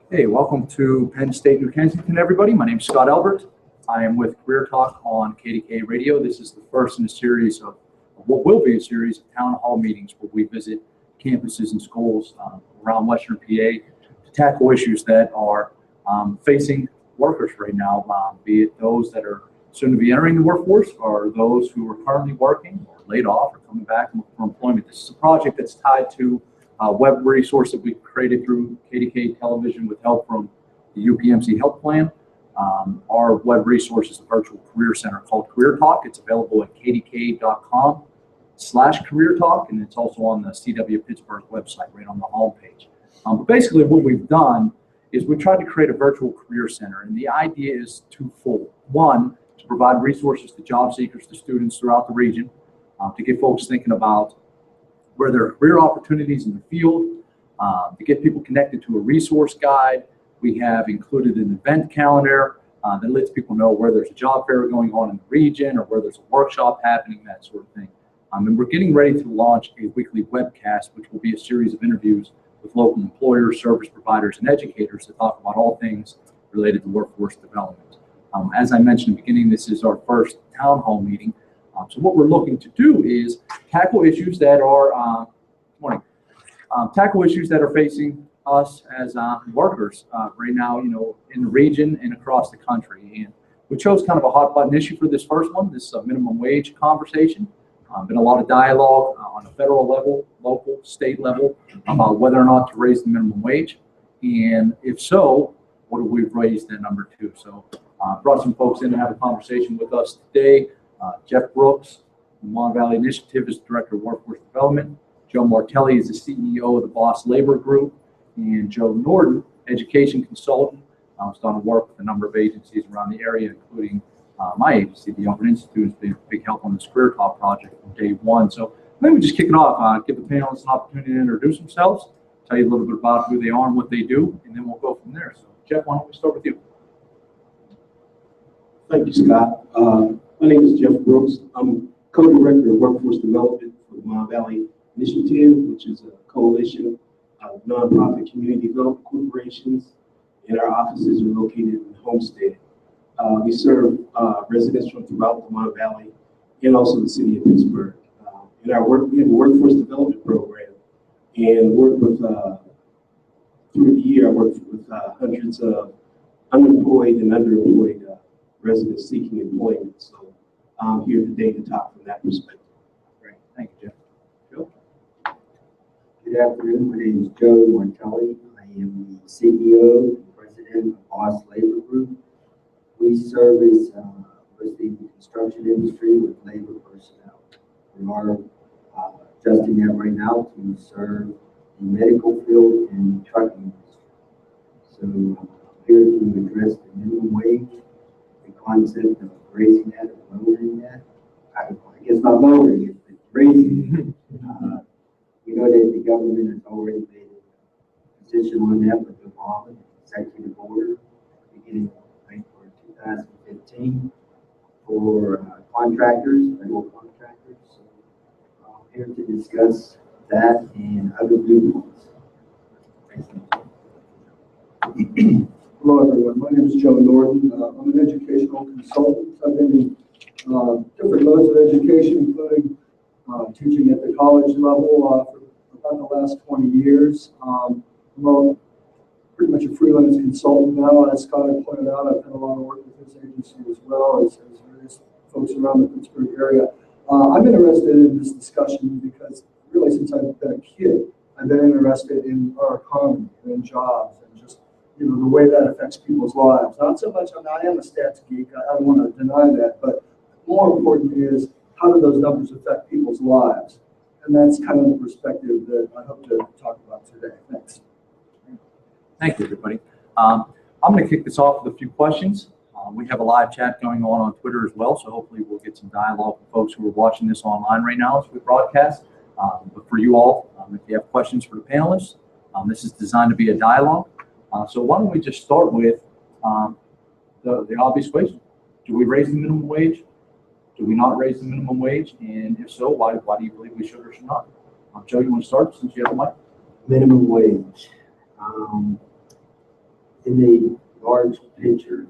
Hey, welcome to Penn State, New Kensington, everybody. My name is Scott Albert. I am with Career Talk on KDKA Radio. This is the first in a series of what will be a series of town hall meetings where we visit campuses and schools around Western PA to tackle issues that are facing workers right now, be it those that are soon to be entering the workforce or those who are currently working or laid off or coming back for employment. This is a project that's tied to a web resource that we created through KDKA Television with help from the UPMC Health Plan. Our web resource is a virtual career center called Career Talk. It's available at kdka.com/career talk, and it's also on the CW Pittsburgh website right on the homepage. But basically what we've done is we tried to create a virtual career center, and the idea is twofold. One, to provide resources to job seekers, to students throughout the region, to get folks thinking about where there are career opportunities in the field, to get people connected to a resource guide. We have included an event calendar that lets people know where there's a job fair going on in the region or where there's a workshop happening, that sort of thing. And we're getting ready to launch a weekly webcast, which will be a series of interviews with local employers, service providers, and educators to talk about all things related to workforce development. As I mentioned in the beginning, this is our first town hall meeting. So what we're looking to do is tackle issues that are tackle issues that are facing us as workers right now, in the region and across the country. And we chose kind of a hot button issue for this first one. This is a minimum wage conversation. Been a lot of dialogue on a federal level, local, state level about whether or not to raise the minimum wage, and if so, what do we raise that number to? So brought some folks in to have a conversation with us today. Jeff Brooks, the Mon Valley Initiative, is Director of Workforce Development. Joe Martelli is the CEO of the Boss Labor Group. And Joe Norden, Education Consultant, has done work with a number of agencies around the area, including my agency, the Open Institute, has been a big help on this Career Talk project from day one. So maybe we just kick it off, give the panelists an opportunity to introduce themselves, tell you a little bit about who they are and what they do, and then we'll go from there. So Jeff, why don't we start with you? Thank you, Scott. My name is Jeff Brooks. I'm co-director of Workforce Development for the Mon Valley Initiative, which is a coalition of nonprofit community development corporations, and our offices are located in Homestead. We serve residents from throughout the Mon Valley and also the city of Pittsburgh. In our work, we have a workforce development program, and work with through the year I worked with hundreds of unemployed and underemployed residents seeking employment. So I'm here today to talk from that perspective. Great, thank you, Jeff. Joe? Good afternoon, my name is Joe Martelli. I am the CEO and President of Boss Labor Group. We service mostly the construction industry with labor personnel. We are adjusting that right now to serve the medical field and the trucking industry. So I'm here to address the minimum wage, the concept of raising that or lowering that. I guess not lowering it, but raising it. We know that the government has already made a position on that with the law, the executive order, beginning I think for 2015 for contractors, federal contractors. So I'm here to discuss that and other viewpoints. Hello, everyone. My name is Joe Norden. I'm an educational consultant. I've been in different modes of education, including teaching at the college level for about the last 20 years. I'm pretty much a freelance consultant now. As Scott had pointed out, I've done a lot of work with this agency as well as various folks around the Pittsburgh area. I'm interested in this discussion because really since I've been a kid, I've been interested in our economy and in jobs and just the way that affects people's lives. Not so much, I am a stats geek, I don't want to deny that, but more important is how do those numbers affect people's lives? And that's kind of the perspective that I hope to talk about today. Thanks. Thank you, everybody. I'm going to kick this off with a few questions. We have a live chat going on Twitter as well, so hopefully we'll get some dialogue with folks who are watching this online right now as we broadcast. But for you all, if you have questions for the panelists, this is designed to be a dialogue. So why don't we just start with the obvious question. Do we raise the minimum wage? Do we not raise the minimum wage? And if so, why do you believe we should or should not? Joe, you want to start since you have the mic? Minimum wage. In the large picture,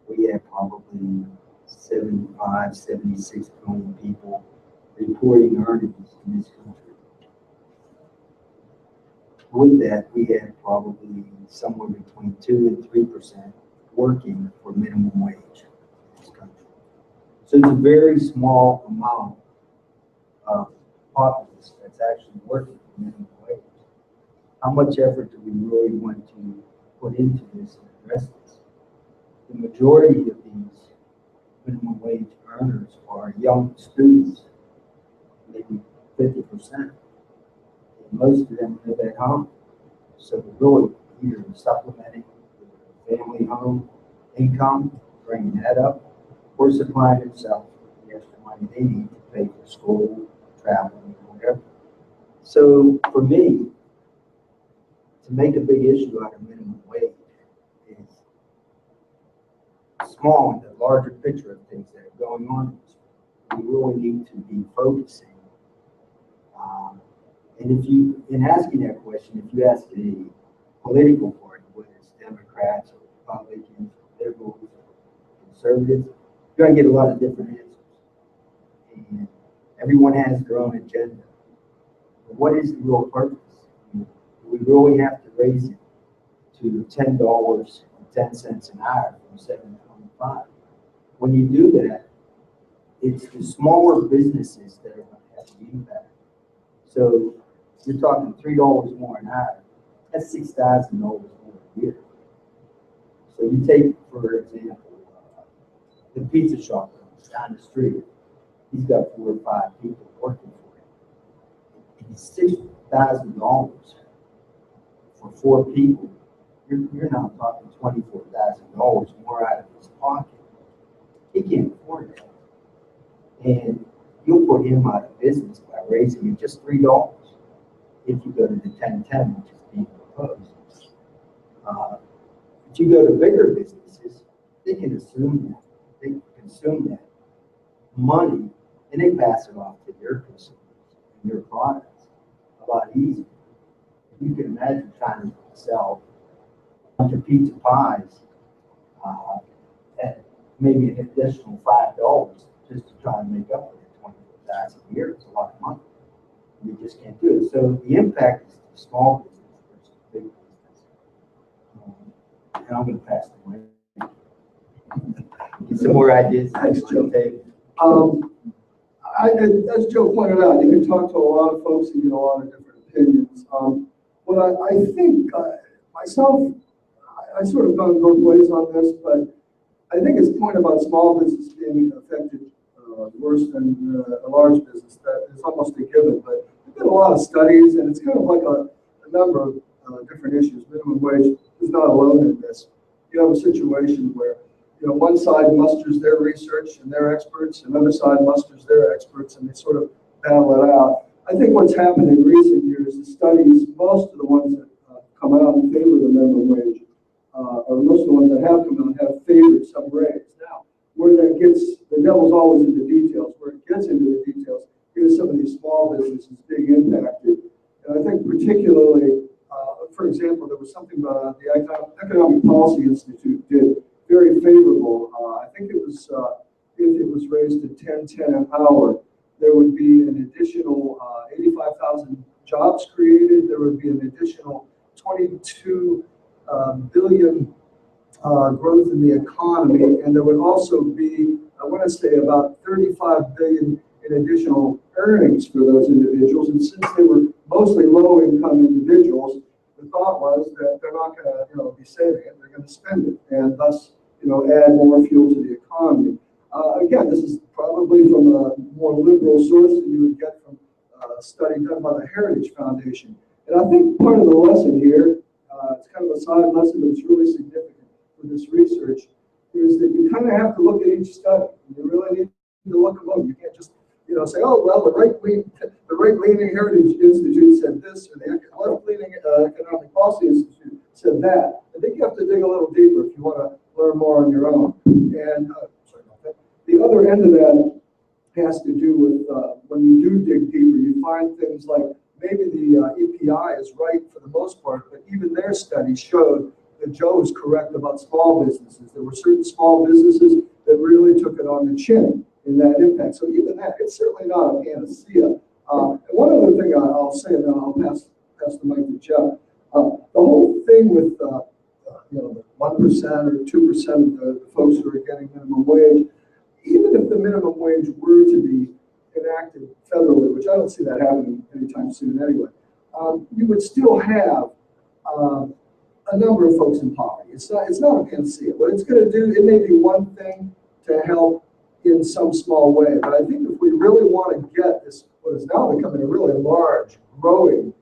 we have probably 75, 76 million people reporting earnings in this country. With that, we have probably somewhere between 2 and 3% working for minimum wage in this country. So it's a very small amount of populace that's actually working for minimum wage. How much effort do we really want to put into this and address this? The majority of these minimum wage earners are young students, maybe 50%. And most of them live at home. So they're really either supplementing the family home income, bringing that up, or supplying themselves with the extra money they need to pay for school, travel, whatever. So for me, to make a big issue out of minimum wage is small in the larger picture of things that are going on. We really need to be focusing. And if you, in asking that question, if you ask a political party, whether it's Democrats or Republicans, or liberals or conservatives, you're going to get a lot of different answers. And everyone has their own agenda. But what is the real purpose? Do we really have to raise it to $10.10 an hour from $7.25? When you do that, it's the smaller businesses that are going to have the impact. So you're talking $3 more an hour. That's $6,000 more a year. So you take, for example, the pizza shop down the street. He's got 4 or 5 people working for him. It's $6,000 for 4 people. You're now talking $24,000 more out of his pocket. He can't afford that. And you'll put him out of business by raising it just $3 if you go to the 1010, which is being proposed. But you go to bigger businesses, they can assume that. They consume that money and they pass it off to their consumers and their products a lot easier. You can imagine trying to sell a bunch of pizza pies at maybe an additional $5 just to try and make up for it. $24,000 a year. It's a lot of money. You just can't do it. So the impact is to small business versus big business. And I'm going to pass the mic. Get some more ideas. Thanks, Joe. As Joe pointed out, you can talk to a lot of folks and get a lot of different opinions. What I think myself, I sort of gone both ways on this, but I think his point about small business being affected worse than a large business, that is almost a given. But there's been a lot of studies, and it's kind of like a number of different issues. Minimum wage is not alone in this. You have a situation where one side musters their research and their experts, and another side musters their experts, and they sort of battle it out. I think what's happened in recent years, the studies, most of the ones that come out in favor of the minimum wage, or most of the ones that have come out have favored some raise. Now, where that gets, the devil's always in the details. Where it gets into the details, here's some of these small businesses being impacted. And I think particularly, for example, there was something the Economic Policy Institute did very favorable. I think it was, if it was raised to $10.10 an hour, there would be an additional 85,000 jobs created. There would be an additional 22 billion growth in the economy, and there would also be, I want to say, about 35 billion in additional earnings for those individuals. And since they were mostly low-income individuals, the thought was that they're not going to, be saving it; they're going to spend it, and thus, add more fuel to the economy. Again, this is probably from a more liberal source than you would get from a study done by the Heritage Foundation. And I think part of the lesson here, it's kind of a side lesson, but it's really significant for this research, is that you kind of have to look at each study. You really need to look at them. You can't just, say, oh, well, the right-leaning Heritage Institute said this, or the left-leaning Economic Policy Institute said that. I think you have to dig a little deeper if you want to learn more on your own. And sorry about that. The other end of that has to do with when you do dig deeper, you find things like maybe the EPI is right for the most part, but even their study showed that Joe is correct about small businesses. There were certain small businesses that really took it on the chin in that impact. So even that, it's certainly not a panacea. And one other thing I'll say, and then I'll pass the mic to Jeff. The whole thing with the 1% or 2% of the folks who are getting minimum wage, even if the minimum wage were to be enacted federally, which I don't see that happening anytime soon anyway, you would still have a number of folks in poverty. It's not a panacea. What it's going to do, it may be one thing to help in some small way, but I think if we really want to get this, what is now becoming a really large, growing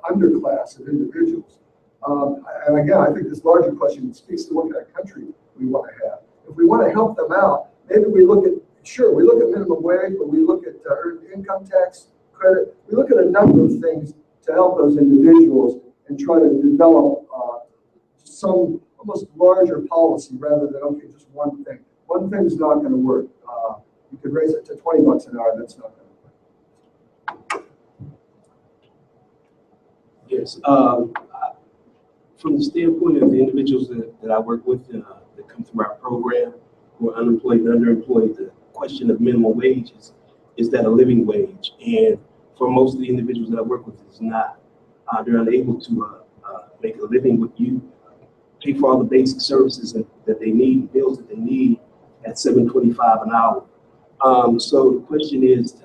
underclass of individuals, and again, I think this larger question speaks to what kind of country we want to have. If we want to help them out, maybe we look at minimum wage, but we look at earned income tax credit. We look at a number of things to help those individuals and try to develop some almost larger policy rather than, okay, just one thing. One thing's not going to work. You could raise it to $20 an hour. That's not going to work. Yes. From the standpoint of the individuals that I work with that come through our program who are unemployed and underemployed, the question of minimum wage is that a living wage? And for most of the individuals that I work with, it's not. They're unable to make a living with you, pay for all the basic services that they need, bills that they need at $7.25 an hour. So the question is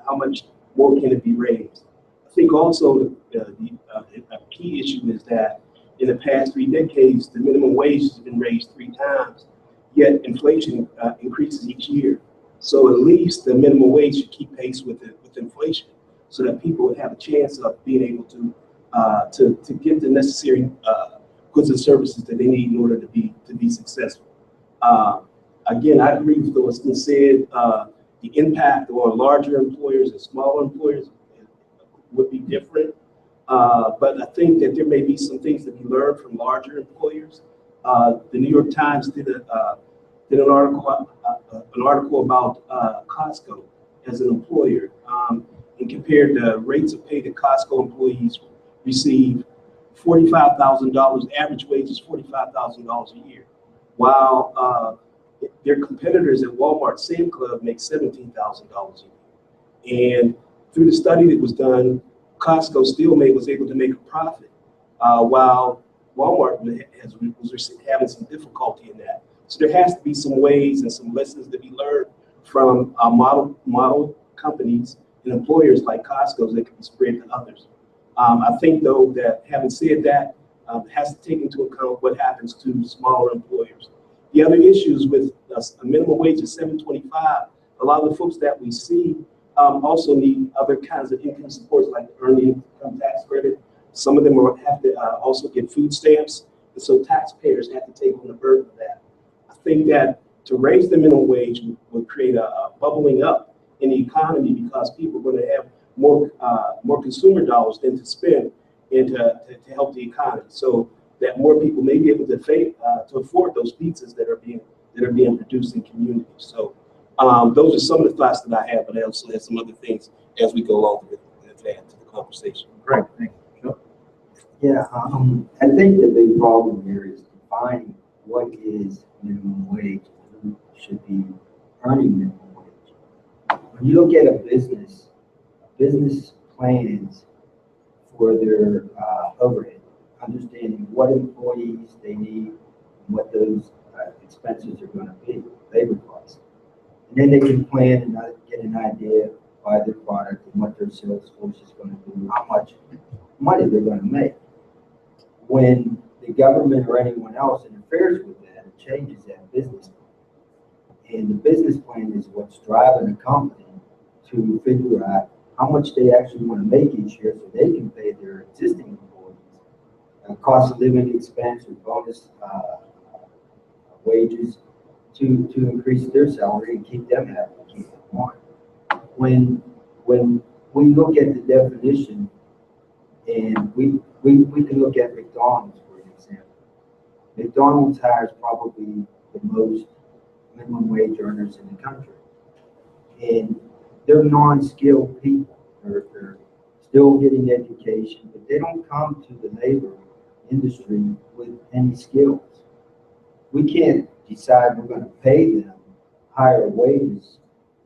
how much more can it be raised? I think also a key issue is that in the past 3 decades, the minimum wage has been raised 3 times, yet inflation increases each year. So at least the minimum wage should keep pace with inflation, so that people have a chance of being able to get the necessary goods and services that they need in order to be successful. Again, I agree with what's been said. The impact on larger employers and smaller employers would be different. But I think that there may be some things that we learned from larger employers. The New York Times did an article about Costco as an employer, and compared the rates of pay that Costco employees receive. $45,000, average wage is $45,000 a year, while their competitors at Walmart, Sam Club, make $17,000 a year. And through the study that was done, Costco still was able to make a profit, while Walmart was having some difficulty in that. So there has to be some ways and some lessons to be learned from model companies and employers like Costco's that can be spread to others. I think, though, that having said that, has to take into account what happens to smaller employers. The other issues with a minimum wage of $7.25, a lot of the folks that we see also need other kinds of income supports, like the earned income tax credit. Some of them have to also get food stamps, and so taxpayers have to take on the burden of that. I think that to raise the minimum wage would create a bubbling up in the economy, because people are going to have more consumer dollars than to spend and to help the economy, so that more people may be able to afford those pizzas that are being produced in communities. So those are some of the thoughts that I have, but I also have some other things as we go along with add to the conversation. Great, thank you. Sure. Yeah, I think the big problem here is defining what is minimum wage and who should be earning minimum wage. When you look at a business plans for their overhead, understanding what employees they need and what those expenses are going to be, labor costs. And then they can plan and get an idea by their product and what their sales force is going to do, how much money they're going to make. When the government or anyone else interferes with that, it changes that business plan. And the business plan is what's driving a company to figure out how much they actually want to make each year so they can pay their existing employees cost of living expense or bonus wages to increase their salary and keep them happy, keep them on. When we look at the definition, and we can look at McDonald's for an example. McDonald's hires probably the most minimum wage earners in the country, and they're non-skilled people. They're still getting education, but they don't come to the labor industry with any skills. We can't decide we're going to pay them higher wages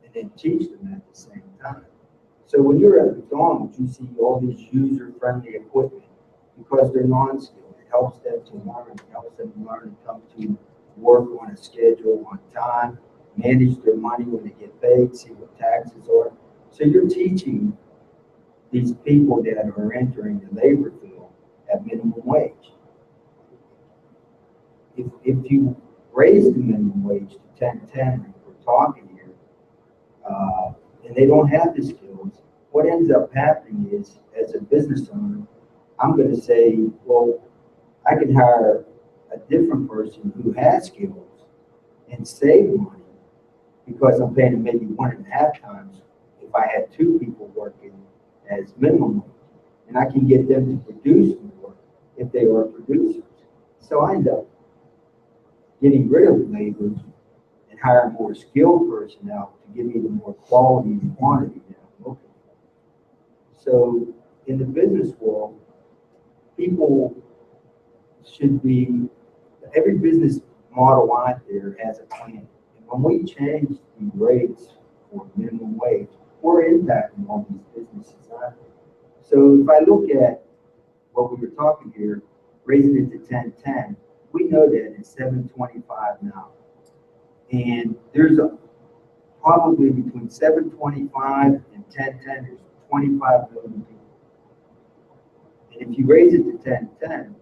and then teach them at the same time. So when you're at McDonald's, you see all these user-friendly equipment because they're non-skilled. It helps them to learn. It helps them learn and come to work on a schedule, on time, manage their money when they get paid, see what taxes are. So you're teaching these people that are entering the labor field at minimum wage. If you raise the minimum wage to 10.10, like we're talking here, and they don't have the skills, what ends up happening is, as a business owner, I'm going to say, well, I can hire a different person who has skills and save money because I'm paying them maybe 1.5 times if I had 2 people working as minimum wage. And I can get them to produce more if they are producers. So I end up getting rid of labor and hiring more skilled personnel to give me the more quality and quantity that I'm looking for. So in the business world, people should be, every business model out there has a plan. And when we change the rates for minimum wage, we're impacting all these businesses out there. So if I look at what we were talking here, raising it to 10.10, we know that it's 7.25 now. And there's probably between 7.25 and 10.10, there's 25 million people. And if you raise it to 10.10,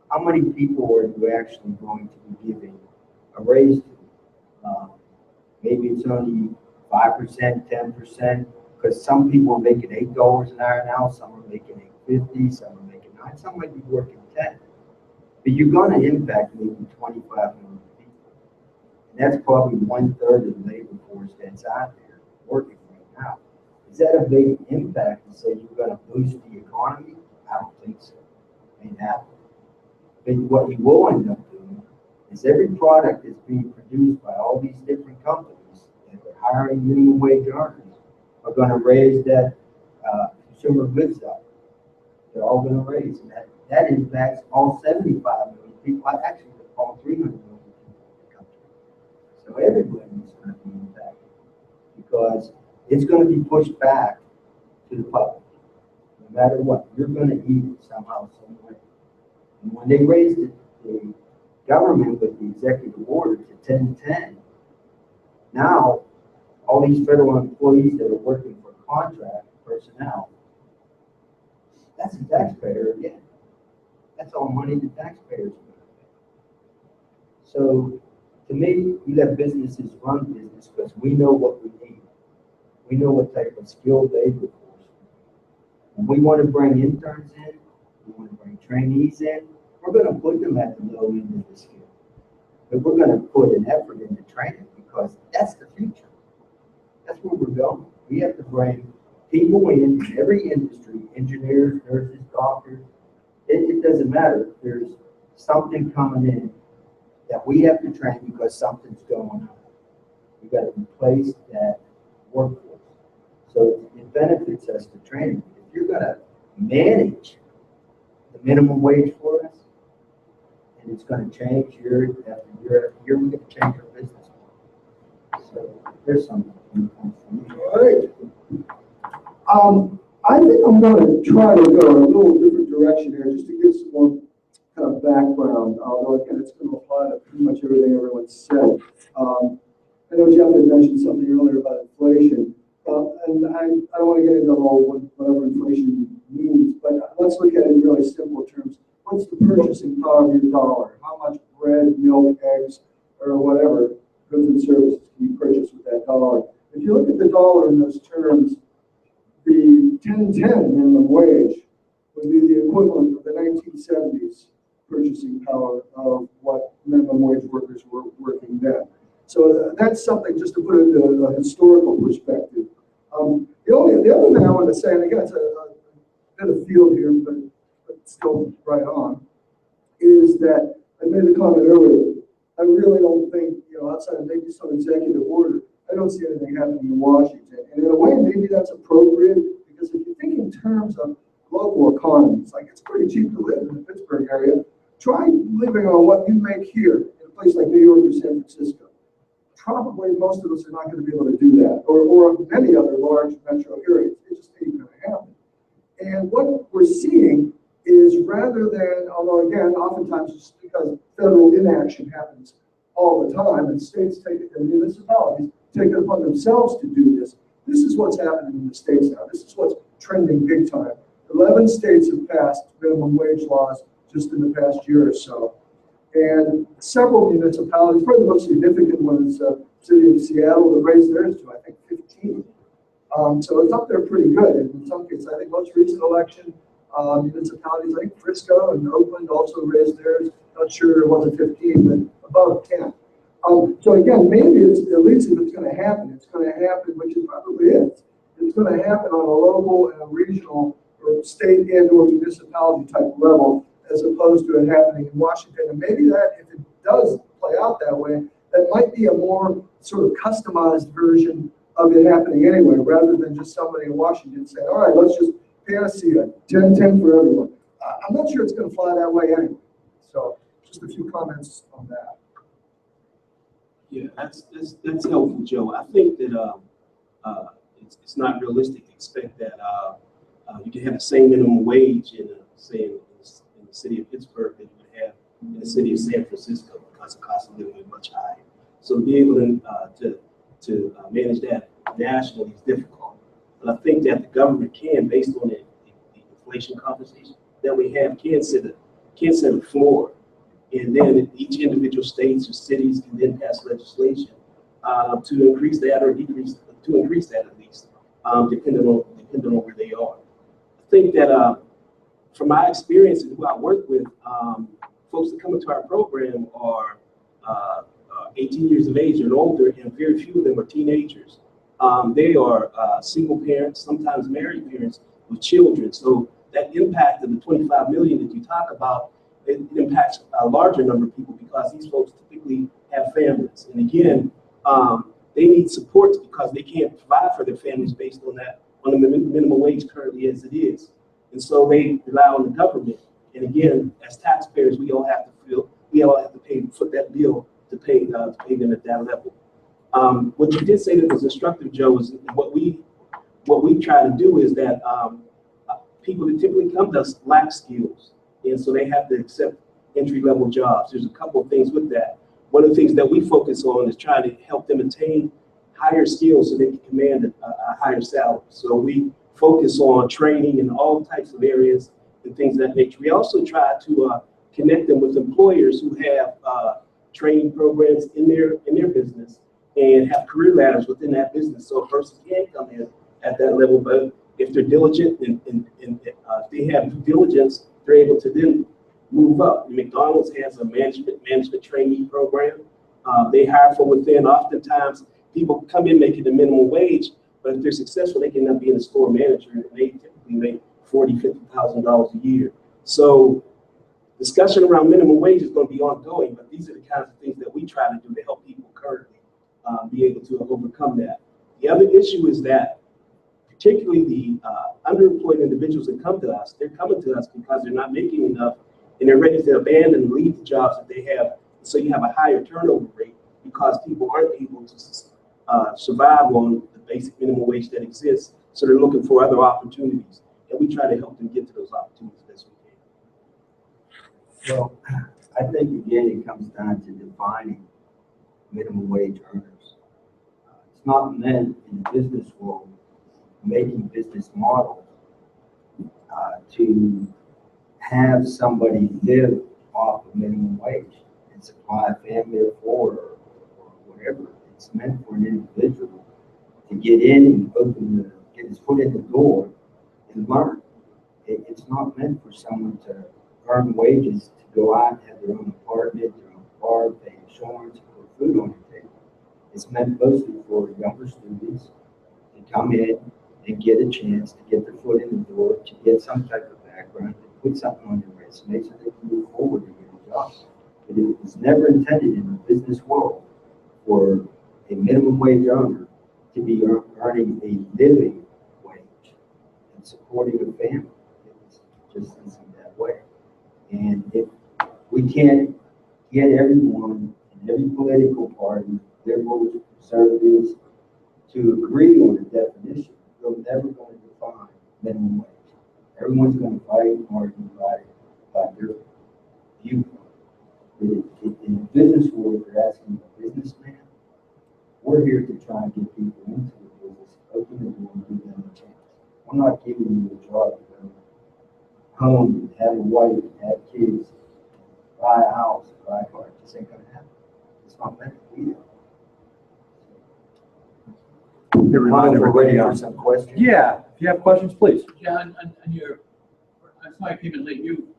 how many people are you actually going to be giving a raise to? Maybe it's only 5%, 10%, because some people are making $8 an hour now, some are making $8.50, some are making $9, some might be working 10. But you're going to impact maybe 25 million people. And that's probably 1/3 of the labor force that's out there working right now. Is that a big impact to say you're going to boost the economy? I don't think so. It ain't happening. But what you will end up doing is every product that's being produced by all these different companies that are hiring minimum wage earners are going to raise that consumer goods up. They're all going to raise, and that impacts all 75 million people. Actually, all 300 million people in the country. So everybody's going to be impacted because it's going to be pushed back to the public. No matter what, you're going to eat it somehow, some way. And when they raised the government with the executive order to 10.10, now all these federal employees that are working for contract personnel, that's the taxpayer again. That's all money the taxpayers are going to pay. So to me, we let businesses run business because we know what we need. We know what type of skilled labor force. When we want to bring interns in, we want to bring trainees in, we're going to put them at the low end of the scale. But we're going to put an effort into training because that's the future. That's where we're going. We have to bring people in every industry, engineers, nurses, doctors. It doesn't matter. There's something coming in that we have to train because something's going on. We've got to replace that workforce. So it benefits us to training. If you're going to manage the minimum wage for us, and it's going to change year after year after year, we're going to change our business model. So there's some points for me. All right. I think I'm going to try to go a little different direction here just to give some more kind of background, although again, it's going to apply to pretty much everything everyone said. I know Jeff had mentioned something earlier about inflation, and I don't want to get into the whole whatever inflation means, but let's look at it in really simple terms. What's the purchasing power of your dollar? How much bread, milk, eggs, or whatever goods and services can you purchase with that dollar? If you look at the dollar in those terms, the 10.10 minimum wage would be the equivalent of the 1970s purchasing power of what minimum wage workers were working then. So that's something just to put it into a historical perspective. The other thing I want to say, and again, it's a bit of field here, but still right on, is that I made the comment earlier. I really don't think, outside of maybe some executive order, I don't see anything happening in Washington. And in a way, maybe that's appropriate because if you think in terms of local economies, like it's pretty cheap to live in the Pittsburgh area. Try living on what you make here in a place like New York or San Francisco. Probably most of us are not going to be able to do that, or many other large metro areas. It just ain't going to happen. And what we're seeing is rather than, although again, oftentimes it's because federal inaction happens all the time, and states take it, and municipalities take it upon themselves to do this. This is what's happening in the states now. This is what's trending big time. 11 states have passed minimum wage laws just in the past year or so. And several municipalities, probably the most significant one is the city of Seattle, that raised theirs to, I think, 15. So it's up there pretty good. And in some cases, I think most recent election, municipalities like Frisco and Oakland also raised theirs. Not sure it wasn't 15, but above 10. So again, maybe it's, at least if it's going to happen, which it probably is. It's going to happen on a local and a regional or state and or municipality type level, as opposed to it happening in Washington. And maybe that, if it does play out that way, that might be a more sort of customized version of it happening anyway, rather than just somebody in Washington saying, all right, let's just fantasy a 10-10 for everyone. I'm not sure it's going to fly that way anyway. So just a few comments on that. Yeah, that's helpful, Joe. I think that it's not realistic to expect that you can have the same minimum wage in, say, in the city of Pittsburgh that you would have in the city of San Francisco, because the cost of living is much higher. So to be able to manage that nationally is difficult. But I think that the government can, based on the inflation conversation that we have, can set a floor. And then each individual states or cities can then pass legislation to increase that or decrease, to increase that at least, depending on where they are. I think that from my experience and who I work with, folks that come into our program are 18 years of age and older, and very few of them are teenagers. They are single parents, sometimes married parents with children. So that impact of the 25 million that you talk about, it impacts a larger number of people because these folks typically have families. And again, they need support because they can't provide for their families based on that, on the minimum wage currently as it is. And so they rely on the government. And again, as taxpayers, we all have to pay, foot that bill to pay them at that level. What you did say that was instructive, Joe, is what we try to do is that people that typically come to us lack skills. And so they have to accept entry-level jobs. There's a couple of things with that. One of the things that we focus on is trying to help them attain higher skills so they can command a higher salary. So we focus on training in all types of areas and things of that nature. We also try to connect them with employers who have training programs in their business and have career ladders within that business. So a person can come in at that level, but if they're diligent and if they have due diligence, they're able to then move up. McDonald's has a management trainee program. They hire from within. Oftentimes, people come in making the minimum wage, but if they're successful, they can end up being a store manager, and they typically make $40,000, $50,000 a year. So discussion around minimum wage is going to be ongoing, but these are the kinds of things that we try to do to help people currently be able to overcome that. The other issue is that particularly the underemployed individuals that come to us, they're coming to us because they're not making enough and they're ready to abandon and leave the jobs that they have. So you have a higher turnover rate because people aren't able to survive on the basic minimum wage that exists. So they're looking for other opportunities. And we try to help them get to those opportunities as we can. Well, I think again, it comes down to defining minimum wage earners. It's not meant in the business world, making business models to have somebody live off of minimum wage and supply a family of four or whatever. It's meant for an individual to get in and get his foot in the door and learn. It's not meant for someone to earn wages to go out and have their own apartment, their own car, pay insurance, put food on their table. It's meant mostly for younger students to come in and get a chance to get their foot in the door, to get some type of background, to put something on their resume so they can move forward and get a job. But it was never intended in the business world for a minimum wage earner to be earning a living wage and supporting a family. It just isn't that way. And if we can't get everyone in every political party, liberals, conservatives, to agree on a definition, we're never going to define minimum wage. Everyone's going to fight and argue by their viewpoint. In the business world, you're asking a businessman. We're here to try and get people into the business, open the door, and give them a chance. We're not giving you a job to go home, have a wife, have kids, buy a house, buy a car. It just ain't gonna happen. It's not meant to be that. Here, remind We're ready everybody. for some questions. Yeah, if you have questions, please. John, on your, I'm sorry I came in late. You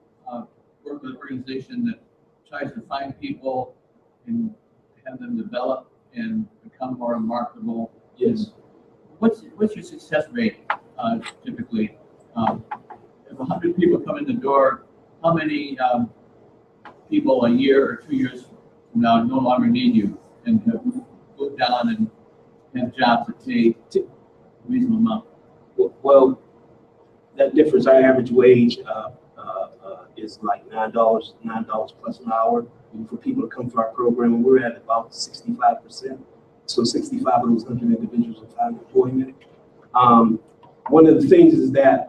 work with an organization that tries to find people and have them develop and become more marketable. Yes. What's your success rate typically? If 100 people come in the door, how many people a year or 2 years from now no longer need you and have moved down and have jobs that pay a reasonable amount? Well, that differs. Our average wage is like $9 plus an hour for people to come to our program, and we're at about 65%. So 65 of those 100 individuals will find employment. One of the things is that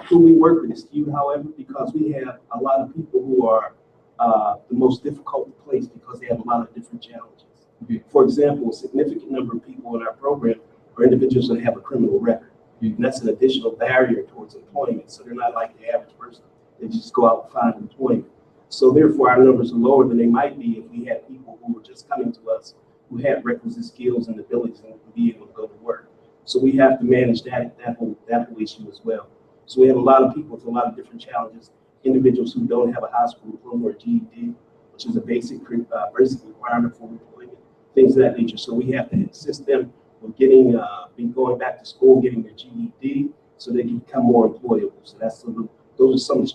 who we work with is few, however, because we have a lot of people who are the most difficult to place because they have a lot of different challenges. For example, a significant number of people in our program are individuals that have a criminal record. And that's an additional barrier towards employment. So they're not like the average person. They just go out and find employment. So therefore, our numbers are lower than they might be if we had people who were just coming to us who had requisite skills and abilities and would be able to go to work. So we have to manage that whole issue as well. So we have a lot of people with a lot of different challenges. Individuals who don't have a high school diploma or GED, which is a basic requirement for employment, things of that nature. So we have to assist them with going back to school, getting their GED, so they can become more employable. So those are some of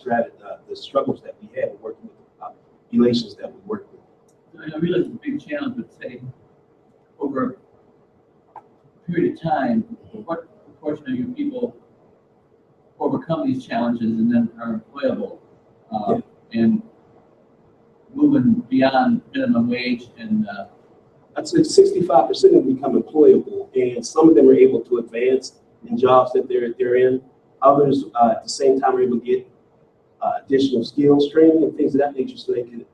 the struggles that we have working with the populations that we work with. I realize it's a big challenge, but say over a period of time, what proportion of your people overcome these challenges and then are employable and moving beyond minimum wage and I'd say 65% of them become employable, and some of them are able to advance in jobs that they're in. Others, at the same time, are able to get additional skills training and things of that nature, so they can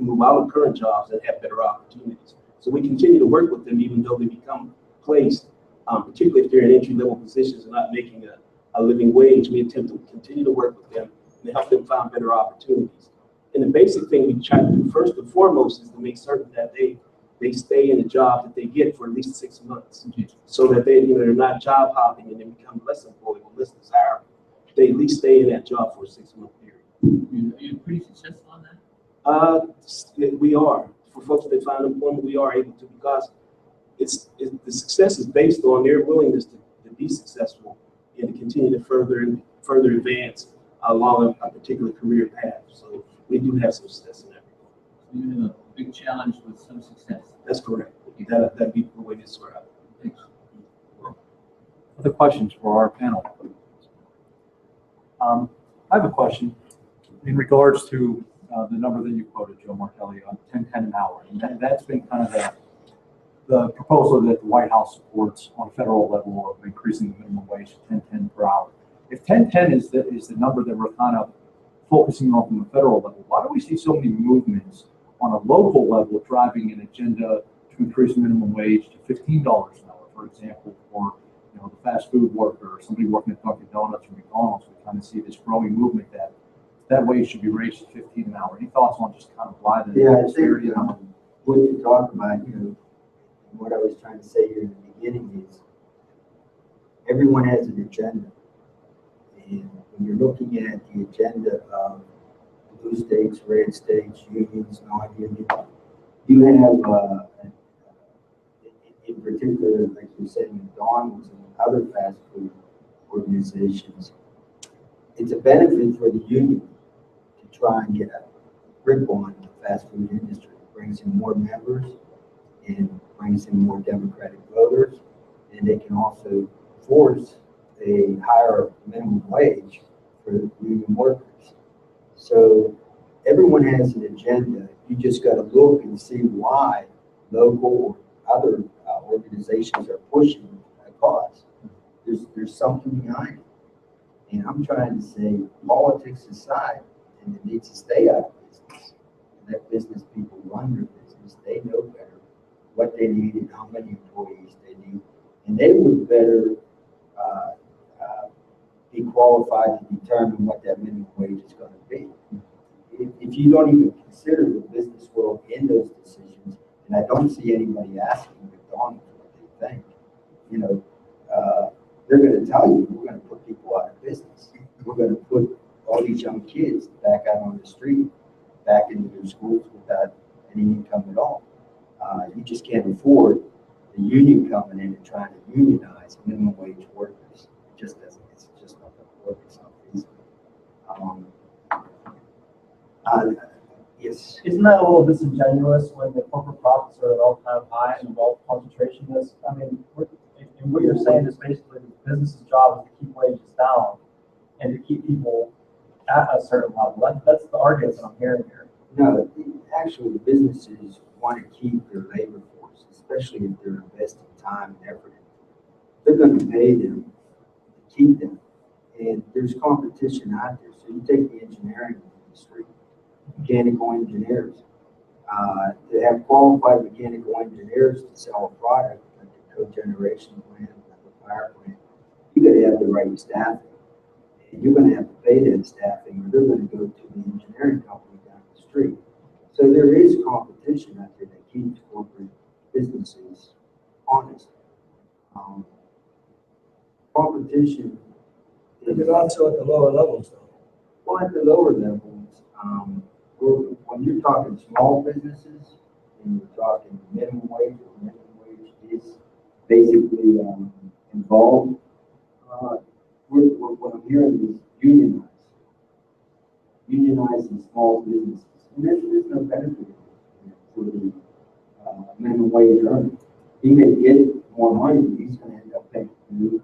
move out of current jobs and have better opportunities. So we continue to work with them even though they become placed, particularly if they're in entry-level positions and not making a living wage. We attempt to continue to work with them and help them find better opportunities. And the basic thing we try to do first and foremost is to make certain that they stay in the job that they get for at least 6 months, so that they're not job hopping and then become less employable, less desirable. They at least stay in that job for a 6-month period. are you pretty successful on that? We are. For folks that find employment, we are able to, because the success is based on their willingness to be successful and to continue to further advance along a particular career path. So we do have some success in that. You have a big challenge with some success. That's correct. That'd be the way to sort out. Thanks. Other questions for our panel? I have a question in regards to the number that you quoted, Joe Martelli, on $10.10 an hour. And that's been kind of the proposal that the White House supports on a federal level of increasing the minimum wage to $10.10 per hour. If $10.10 is the number that we're kind of focusing on from the federal level, why do we see so many movements on a local level driving an agenda to increase minimum wage to $15 an hour, for example, for the fast food worker or somebody working at Dunkin' Donuts or McDonald's? We kind of see this growing movement that wage should be raised to $15 an hour. Any thoughts on just kind of why the disparity? What you talk about, and what I was trying to say here in the beginning is everyone has an agenda. And when you're looking at the agenda of blue states, red states, unions, non-union, you have, in particular, like you're saying, McDonald's and other fast food organizations, it's a benefit for the union to try and get a grip on the fast food industry. It brings in more members and brings in more Democratic voters, and they can also force a higher minimum wage for union workers. So everyone has an agenda. You just got to look and see why local or other organizations are pushing a cause. There's something behind it. And I'm trying to say, politics aside, and it needs to stay out of business. And let business people run their business. They know better what they need and how many employees they need. And they would better be qualified to determine what that minimum wage is going to be. If you don't even consider the business world in those decisions, and I don't see anybody asking McDonald's what they think, you know, they're going to tell you, we're going to put people out of business. We're going to put all these young kids back out on the street, back into their schools without any income at all. You just can't afford the union coming in and trying to unionize minimum wage workers. It just doesn't, it's just not going to work. It's not feasible. Yes. Isn't that a little disingenuous when the corporate profits are at an all-time high and the wealth concentration is? I mean, and what you're saying is basically the business's job is to keep wages down and to keep people at a certain level. That's the argument that I'm hearing here. No, actually, the businesses want to keep their labor force, especially if they're investing time and effort. They're going to pay them to keep them. And there's competition out there. So you take the engineering industry, mechanical engineers. To have qualified mechanical engineers to sell a product like the cogeneration plant, like the fire plant, you got to have the right staffing. And you're going to have to pay that staffing, or they're going to go to the engineering company down the street. So there is competition out there that keeps corporate businesses honest. Competition is But also at the lower levels, though. well, at the lower levels. When you're talking small businesses and you're talking minimum wage, or minimum wage is basically involved. What I'm hearing is unionizing small businesses, and there's no benefit for the minimum wage earner. He may get more money, but he's going to end up paying dues.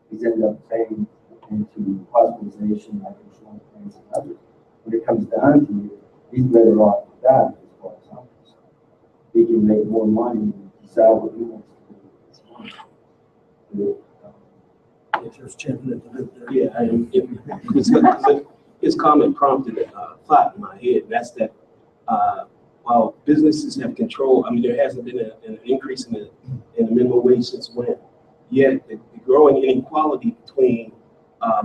He's end up paying into hospitalization, life insurance plans, and others. When it comes down to it, he's better off with that as far as I'm concerned. He can make more money and decide what he wants to do with his money. It's just champion at the bit there. Yeah, and his comment prompted a thought in my head. That's that while businesses have control, I mean, there hasn't been an increase in the minimum wage since when? Yet the growing inequality between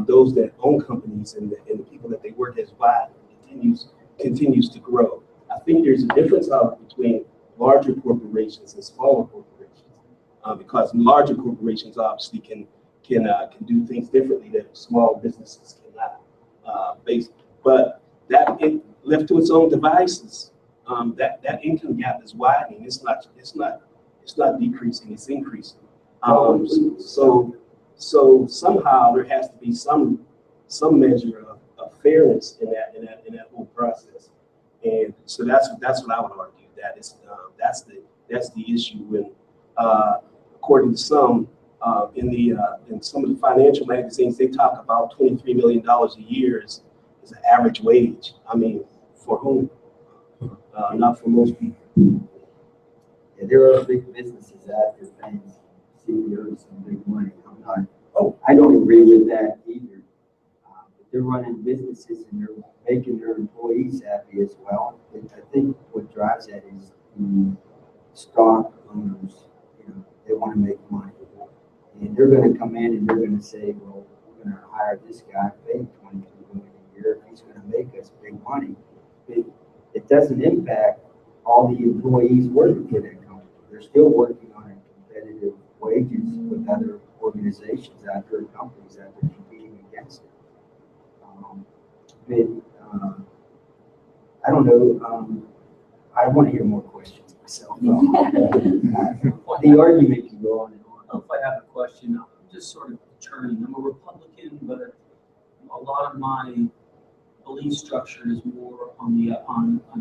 those that own companies and the people that they work as by continues to grow. I think there's a difference between larger corporations and smaller corporations because larger corporations obviously can do things differently that small businesses cannot. But that left to its own devices, that income gap is widening. It's not decreasing. It's increasing. So somehow there has to be some measure of fairness in that whole process. And so that's what I would argue. That's the issue when according to some. In some of the financial magazines, they talk about $23 million a year as an average wage. I mean, for whom? Not for most people. Yeah, there are big businesses out there paying CEOs some big money. I don't agree with that either. But they're running businesses and they're making their employees happy as well. And I think what drives that is the stock owners. They want to make money. And they're going to come in and they're going to say, well, we're going to hire this guy, pay him $23 million a year. He's going to make us big money. It doesn't impact all the employees working for that company. They're still working on competitive wages with other organizations out there, companies out there competing against it. I don't know. I want to hear more questions myself. The argument can go on and on. If I have a question, I'm just sort of churning. I'm a Republican, but a lot of my belief structure is more on the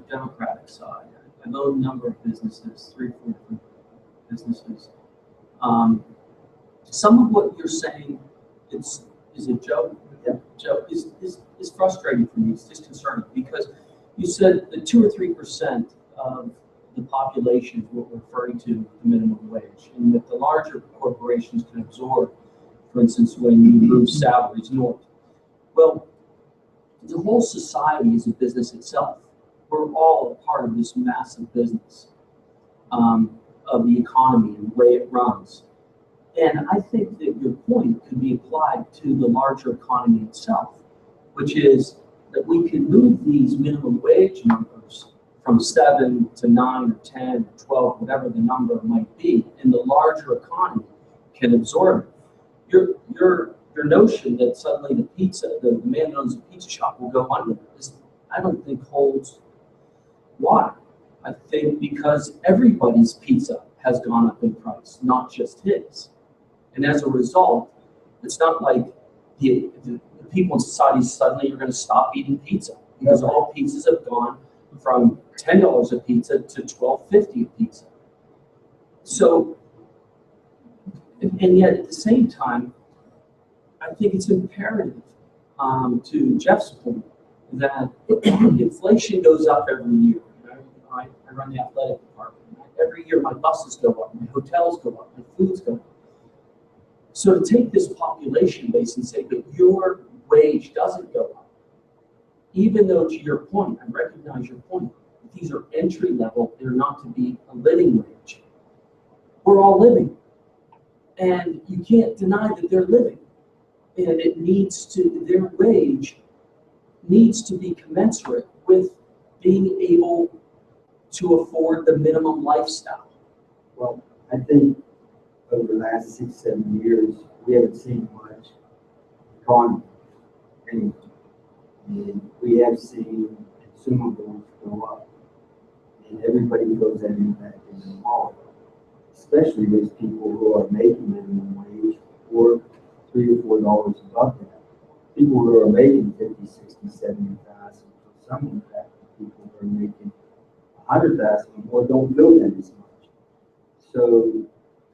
Democratic side. I own a number of businesses, 3 or 4 different businesses. Some of what you're saying is a joke Joe, is frustrating for me. It's disconcerting because you said that 2 or 3% of the population is what we're referring to the minimum wage, and that the larger corporations can absorb, for instance, when you move salaries north. Well, the whole society is a business itself. We're all a part of this massive business of the economy and the way it runs. And I think that your point could be applied to the larger economy itself, which is that we can move these minimum wage numbers from 7 to 9 or 10 or 12, whatever the number might be, and the larger economy can absorb it. Your notion that suddenly the man who owns a pizza shop will go under is, I don't think holds water. I think because everybody's pizza has gone up in price, not just his. And as a result, it's not like the people in society suddenly are going to stop eating pizza, because all pizzas have gone from $10 a pizza to $12.50 a pizza. So, and yet at the same time, I think it's imperative to Jeff's point that inflation goes up every year. I run the athletic department. Every year my buses go up, my hotels go up, my foods go up. So to take this population base and say that your wage doesn't go up, even though to your point, I recognize your point, these are entry level, they're not to be a living wage. We're all living. And you can't deny that they're living. And it needs to, their wage needs to be commensurate with being able to afford the minimum lifestyle. Well, I think over the last 6-7 years, we haven't seen much economy anyway. And we have seen consumables go up. And everybody feels that impact in the wallet, especially those people who are making minimum wage or $3 or $4 above that. People who are making 50, 60, 70,000. For some of that, people who are making 100,000 or don't feel that as much. So,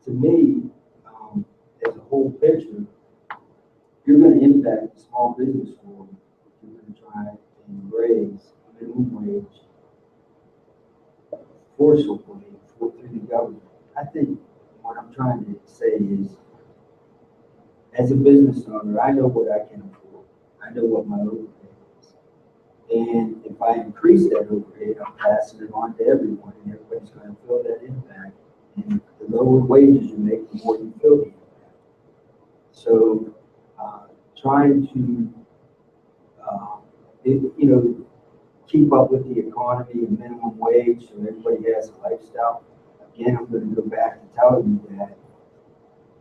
to me, as a whole picture, you're going to impact the small business world. You're going to try and raise minimum wage forcibly through the government. I think what I'm trying to say is, as a business owner, I know what I can afford. I know what my overhead is. And if I increase that overhead, I'm passing it on to everyone, and everybody's going to feel that impact. And the lower wages you make, the more you feel the impact. So, trying to, keep up with the economy and minimum wage so everybody has a lifestyle. Again, I'm going to go back and tell you that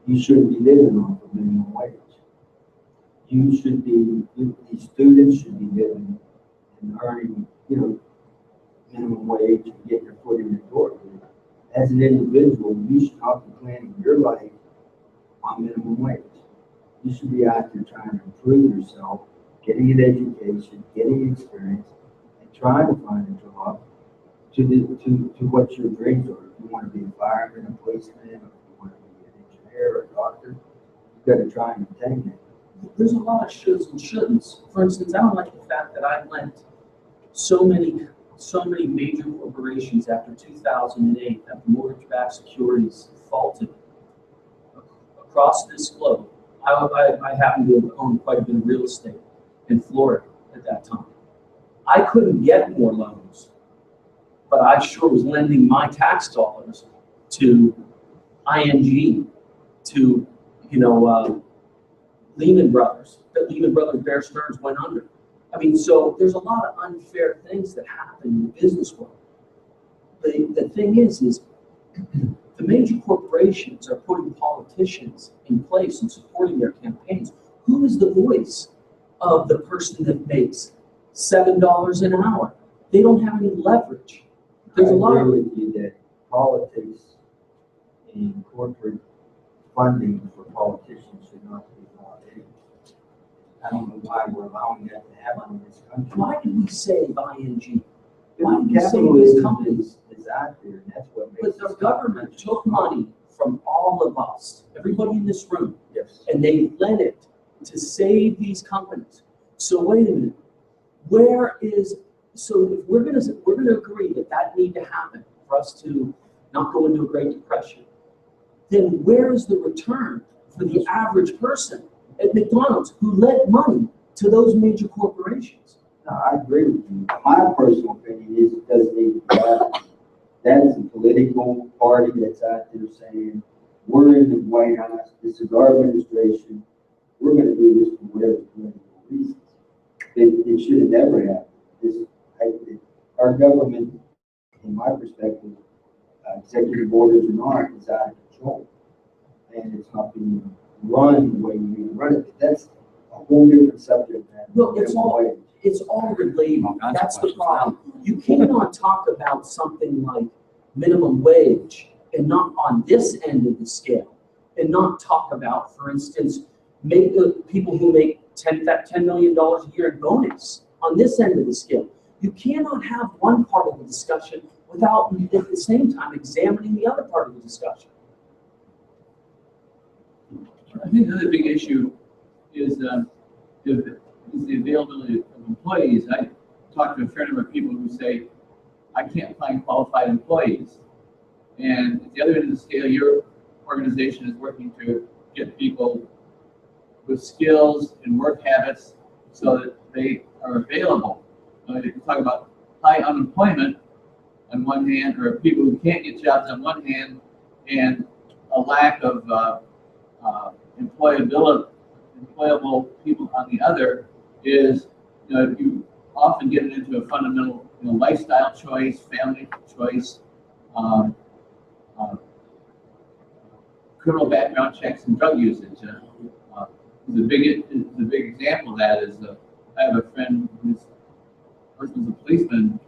you shouldn't be living off of minimum wage. You should be, these students should be living and earning, minimum wage and getting your foot in the door. As an individual, you should not be planning your life on minimum wage. You should be out there trying to improve yourself, getting an education, getting experience, and trying to find a job to what your dreams are. If you want to be a fireman, a policeman, or if you want to be an engineer or a doctor, you've got to try and attain that. There's a lot of shoulds and shouldn'ts. For instance, I don't like the fact that I lent so many major corporations after 2008, after mortgage-backed securities faulted across this globe. I happen to have owned quite a bit of real estate in Florida at that time. I couldn't get more loans, but I sure was lending my tax dollars to ING, to Lehman Brothers. That Lehman Brothers, Bear Stearns went under. I mean, so there's a lot of unfair things that happen in the business world. The thing is the major corporations are putting politicians in place and supporting their campaigns. Who is the voice of the person that makes $7 an hour? They don't have any leverage. There's a lot of with you that politics and corporate funding for politicians should not be allowed anyway. I don't know why we're allowing that to happen in this country. Why did we save ING? Why did we save these companies? Is out there, and that's what makes. But the government took money from all of us, everybody in this room, Yes. and they lent it to save these companies. So wait a minute, where is, so if we're gonna agree that that need to happen for us to not go into a Great Depression, then where is the return for the average person at McDonald's who lent money to those major corporations? No, I agree with you. My personal opinion is it doesn't need to be that. That is a political party that's out there saying, we're in the White House, this is our administration, we're gonna do this for whatever political reasons. It should have never happened. Our government, in my perspective, executive orders or not, is out of control. And it's not being run the way we need to run it. But that's a whole different subject. Well, it's all related. That's the problem. You cannot talk about something like minimum wage and not on this end of the scale, and not talk about, for instance, make the people who make $10 million a year in bonus on this end of the scale. You cannot have one part of the discussion without at the same time examining the other part of the discussion. I think the other big issue is the availability of employees. I talked to a fair number of people who say, I can't find qualified employees. And at the other end of the scale, your organization is working to get people with skills and work habits so that they are available. If you talk about high unemployment on one hand, or people who can't get jobs on one hand, and a lack of employable people on the other, is you often get into a fundamental lifestyle choice, family choice, criminal background checks, and drug usage. The big example of that is I have a friend whose husband's a policeman,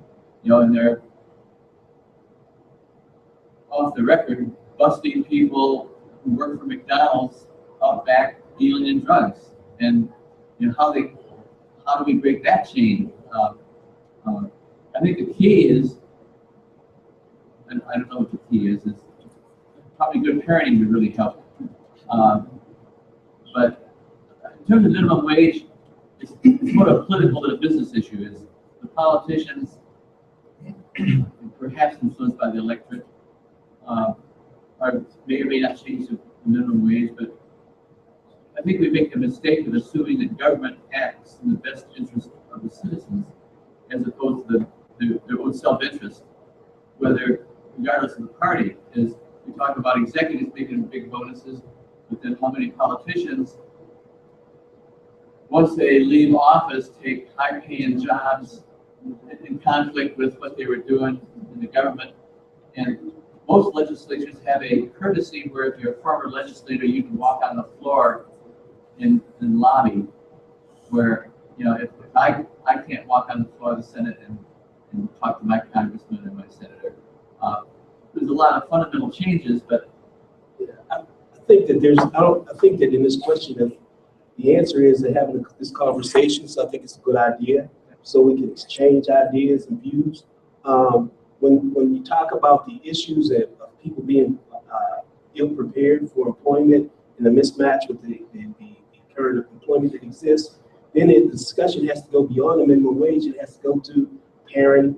and they're off the record busting people who work for McDonald's out back dealing in drugs. And how do we break that chain? I think the key is, and I don't know what the key is probably good parenting would really help. But in terms of minimum wage, it's more a political than a business issue. Is the politicians, perhaps influenced by the electorate, may or may not change the minimum wage, but I think we make the mistake of assuming that government acts in the best interest of the citizens, as opposed to their own self-interest, regardless of the party. Is we talk about executives making big bonuses, but then how many politicians, once they leave office, take high-paying jobs in conflict with what they were doing in the government. And most legislatures have a courtesy where if you're a former legislator, you can walk on the floor in lobby, where if I can't walk on the floor of the Senate and talk to my congressman and my senator. There's a lot of fundamental changes, but I think that in this question, the answer is that having this conversation. So I think it's a good idea, so we can exchange ideas and views. When you talk about the issues of people being ill-prepared for employment and the mismatch with the current employment that exists, then the discussion has to go beyond the minimum wage. It has to go to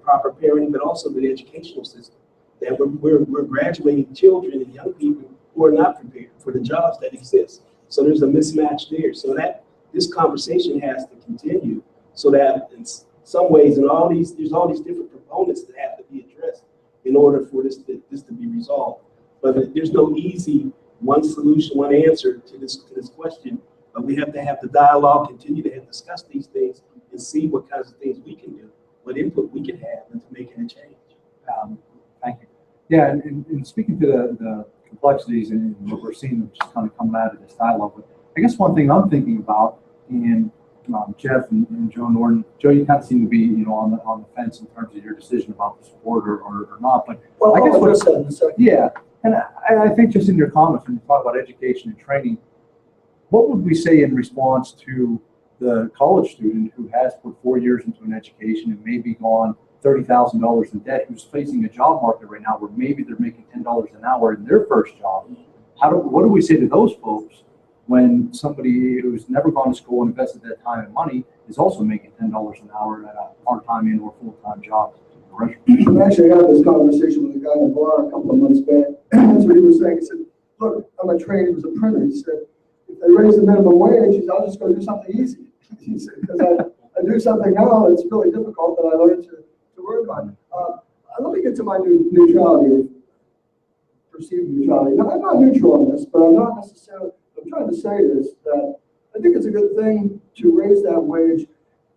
proper parenting, but also the educational system. That we're graduating children and young people who are not prepared for the jobs that exist. So there's a mismatch there. So that this conversation has to continue, so that in some ways, there's all these different components that have to be addressed in order for this to be resolved. But there's no easy one solution, one answer to this question. But we have to have the dialogue, continue to discuss these things, and see what kinds of things we can do, what input we can have into making a change. Thank you. Yeah, and speaking to the complexities and what we're seeing just kind of coming out of this dialogue, but I guess one thing I'm thinking about, and Jeff and Joe Norden, Joe, you kind of seem to be on the fence in terms of your decision about the support or not. But Well, I guess I'll address that in a second. yeah, and I think just in your comments when you talk about education and training, what would we say in response to the college student who has put 4 years into an education and maybe gone $30,000 in debt, who's facing a job market right now where maybe they're making $10 an hour in their first job? What do we say to those folks when somebody who's never gone to school and invested that time and money is also making $10 an hour at a part-time and or full-time job. I actually had this conversation with a guy in the bar a couple of months back. That's what he was saying. He said, look, I'm a trainee, he was a printer. He said, if they raise the minimum wage, he said, I'll just go do something easy. He said, because I do something now that's really difficult that I learned to work on. Let me get to my neutrality, perceived neutrality. Now, I'm not neutral on this, but I'm not necessarily, I'm trying to say this, that I think it's a good thing to raise that wage.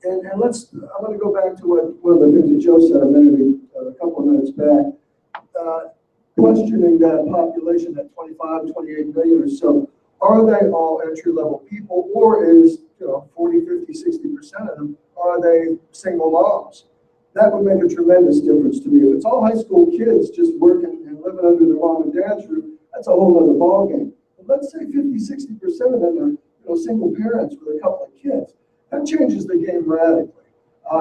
And I'm going to go back to one of the things that Joe said a couple of minutes back, questioning that population, that 25, 28 million or so. Are they all entry-level people, or is 40, 50, 60% of them, are they single moms? That would make a tremendous difference to me. If it's all high school kids just working and living under their mom and dad's roof, that's a whole other ballgame. But let's say 50, 60% of them are single parents with a couple of kids. That changes the game radically.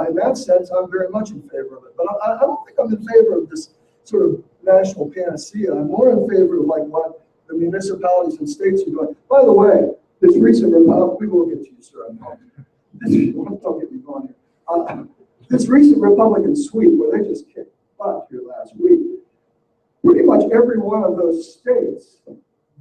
In that sense, I'm very much in favor of it. But I don't think I'm in favor of this sort of national panacea. I'm more in favor of like what the municipalities and states are doing. By the way, this recent Republican, we will get to you, sir. Don't get me going here. This recent Republican sweep where they just kicked butt here last week, pretty much every one of those states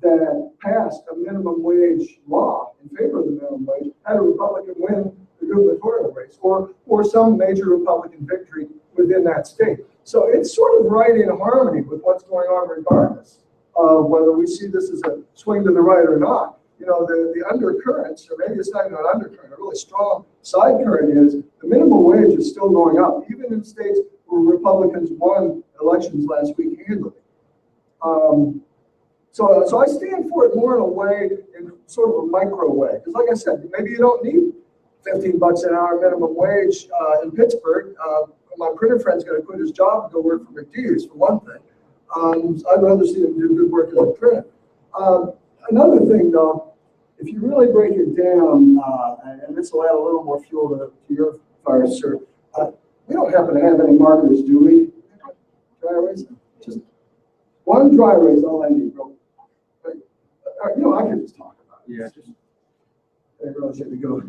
that passed a minimum wage law in favor of the minimum wage had a Republican win the gubernatorial race or some major Republican victory within that state. So it's sort of right in harmony with what's going on regardless of whether we see this as a swing to the right or not. The undercurrents, or maybe it's not even an undercurrent, a really strong side current is the minimum wage is still going up, even in states where Republicans won elections last week handily. So I stand for it more in a way, in sort of a micro way. Because like I said, maybe you don't need $15 an hour minimum wage in Pittsburgh. My printer friend's going to quit his job and go work for McDee's, for one thing. I'd rather see him do good work as a printer. Another thing, though, if you really break it down, and this will add a little more fuel to your fire, sir, we don't happen to have any markers, do we? Dry erase? Just one dry erase, all I need, bro. I can just talk about it. Yeah, I really should go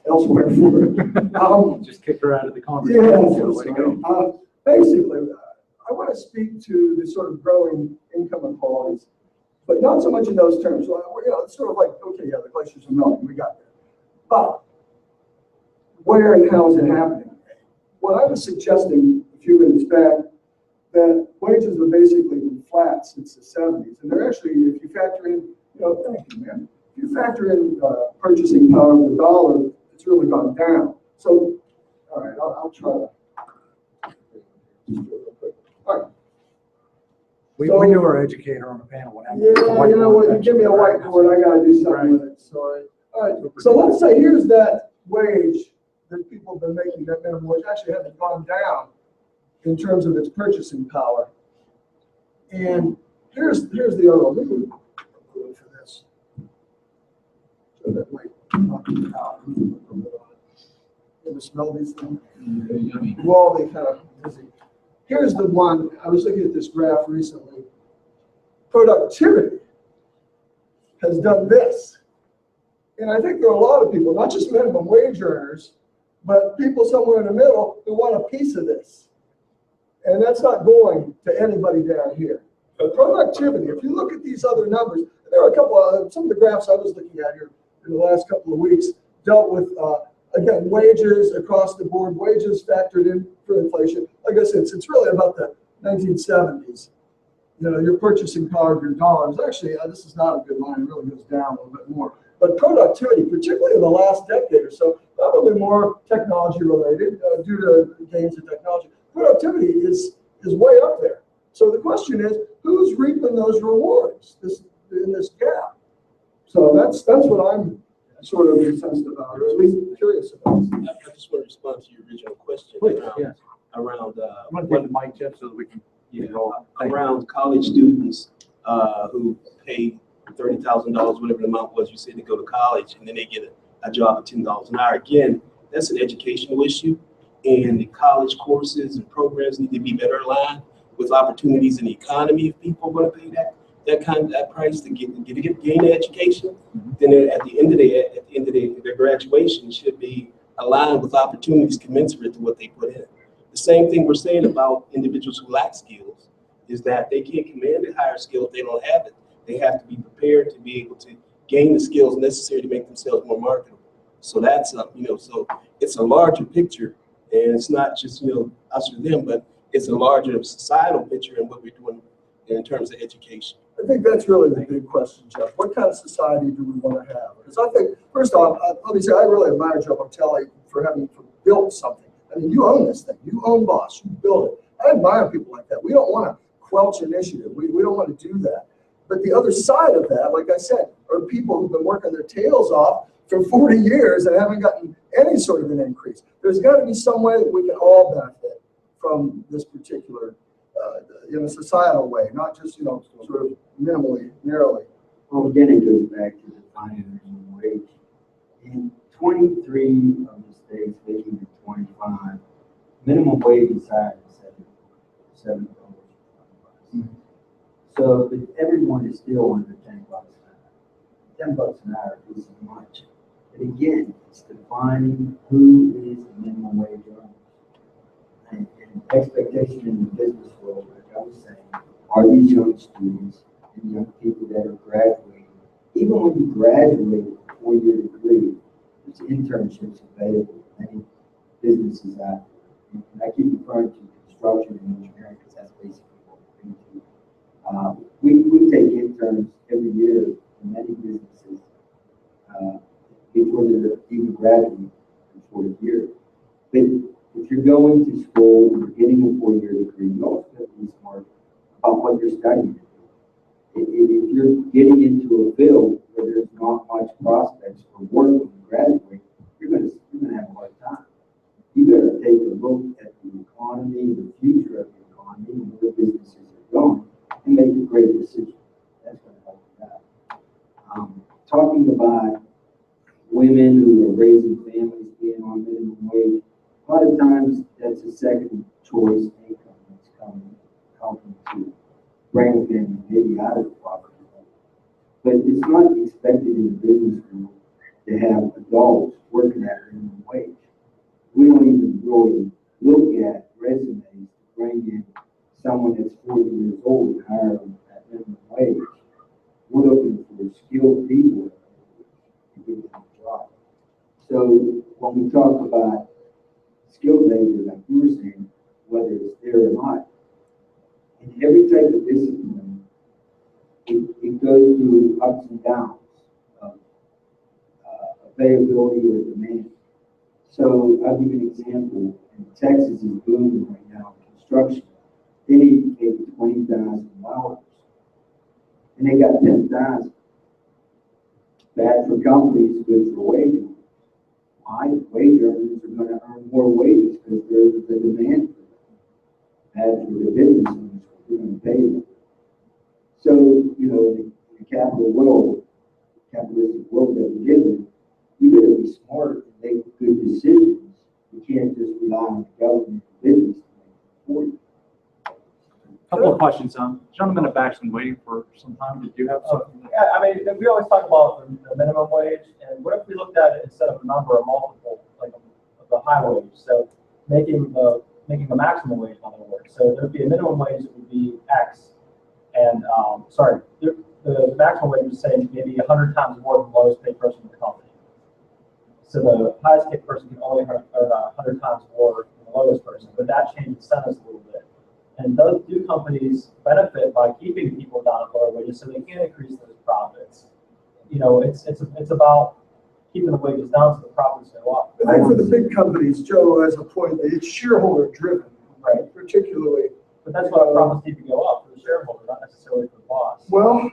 elsewhere for it. Just kick her out of the conversation. Yeah, basically, I want to speak to the sort of growing income inequalities, but not so much in those terms. It's sort of like, okay, yeah, the glaciers are melting, we got there. But where and how is it happening? Well, I was suggesting a few minutes back that wages have basically been flat since the 70s. And they're actually, if you factor in, thank you, man. If you factor in purchasing power of the dollar, it's really gone down. So, all right, I'll try to. All right. We knew our educator on the panel would have. Yeah, you know what? You give me a whiteboard, I got to do something with it. Sorry. All right. So let's say here's that wage that people have been making, that minimum wage actually hasn't gone down in terms of its purchasing power. And here's the other one. For this. So that might knock it out. You ever smell these things? Well, they kind of busy. Here's the one, I was looking at this graph recently. Productivity has done this. And I think there are a lot of people, not just minimum wage earners, but people somewhere in the middle who want a piece of this. And that's not going to anybody down here. But productivity, if you look at these other numbers, there are a couple of, some of the graphs I was looking at here in the last couple of weeks dealt with, again, wages across the board, wages factored in for inflation. Like I said, it's really about the 1970s. Your purchasing power of your dollars. Actually, this is not a good line. It really goes down a little bit more. But productivity, particularly in the last decade or so, probably more technology related due to gains in technology. Productivity is way up there. So the question is, who's reaping those rewards in this gap? So that's what I'm sort of incensed about, or at least curious about. I just want to respond to your original question. Please, yes. Around I'm going to get the mic, Jeff, so that we can around college students who pay $30,000, whatever the amount was, you said, to go to college, and then they get a job at $10 an hour. Again, that's an educational issue, and the college courses and programs need to be better aligned with opportunities in the economy if people are going to pay that. that price to gain the education, then at the end of their graduation should be aligned with opportunities commensurate to what they put in. The same thing we're saying about individuals who lack skills is that they can't command a higher skill if they don't have it. They have to be prepared to be able to gain the skills necessary to make themselves more marketable. So that's so it's a larger picture, and it's not just us or them, but it's a larger societal picture in what we're doing in terms of education. I think that's really the big question, Jeff. What kind of society do we want to have? Because I think, first off, let me say, I really admire Joe Martelli for having built something. I mean, you own this thing. You own Boss. You build it. I admire people like that. We don't want to quelch initiative. We don't want to do that. But the other side of that, like I said, are people who've been working their tails off for 40 years and haven't gotten any sort of an increase. There's got to be some way that we can all benefit from this particular, in a societal way, not just, sort of minimally, narrowly. Well, again, it goes back to defining minimum wage. In 23 of the states, making it 25, minimum wage is higher than $7. So, but everyone is still under $10 an hour. $10 an hour isn't much. But again, it's defining who is the minimum wage earner. And expectation in the business world, like I was saying, are these young students and young people that are graduating. Even when you graduate with a 4-year degree, there's internships available in many businesses out there. And I keep referring to construction and engineering because that's basically what we're into. We take interns every year in many businesses before they're even graduating for a year. But if you're going to school and you're getting a 4-year degree, you also have to be smart about what you're studying. If you're getting into a field where there's not much prospects for work when you graduate, you're going to have a hard time. You better take a look at the economy, the future of the economy, and where businesses are going, and make a great decision. That's going to help you out. Talking about women who are raising families being on minimum wage, a lot of times that's a second choice income that's helping to bring them maybe out of the poverty level. But it's not expected in the business world to have adults working at minimum wage. We don't even really look at resumes to bring in someone that's 40 years old and hire them at minimum wage. We're looking for skilled people to give them a job. So when we talk about skilled labor, like you were saying, whether it's there or not, in every type of discipline, it goes through ups and downs of availability or demand. So I'll give you an example. In Texas is booming right now in construction. They need to pay $20,000, and they got 10,000. Bad for companies, good for wage earners. Why? Wage earners are going to earn more wages because there's a demand for them. Bad for the business owners, they're going to pay them. So, in the capitalistic world that we live in, you got to be smart and make good decisions. You can't just rely on the government and business to make them for you. Couple of questions. Gentlemen have actually been waiting for some time. Did you have something? Yeah, I mean, we always talk about the minimum wage, and what if we looked at it instead of a number, a multiple, like the high wage? So making the maximum wage, in other words. So there'd be a minimum wage that would be X, and the maximum wage would say maybe 100 times more than the lowest paid person in the company. So the highest paid person can only earn 100 times more than the lowest person, but that changes incentives a little bit. And those do companies benefit by keeping people down at lower wages so they can increase those profits? It's about keeping the wages down so the profits go up. I think for the big companies, Joe has a point that it's shareholder driven, Right. Particularly. But that's why profits need to go up for the shareholder, not necessarily for the boss. Well,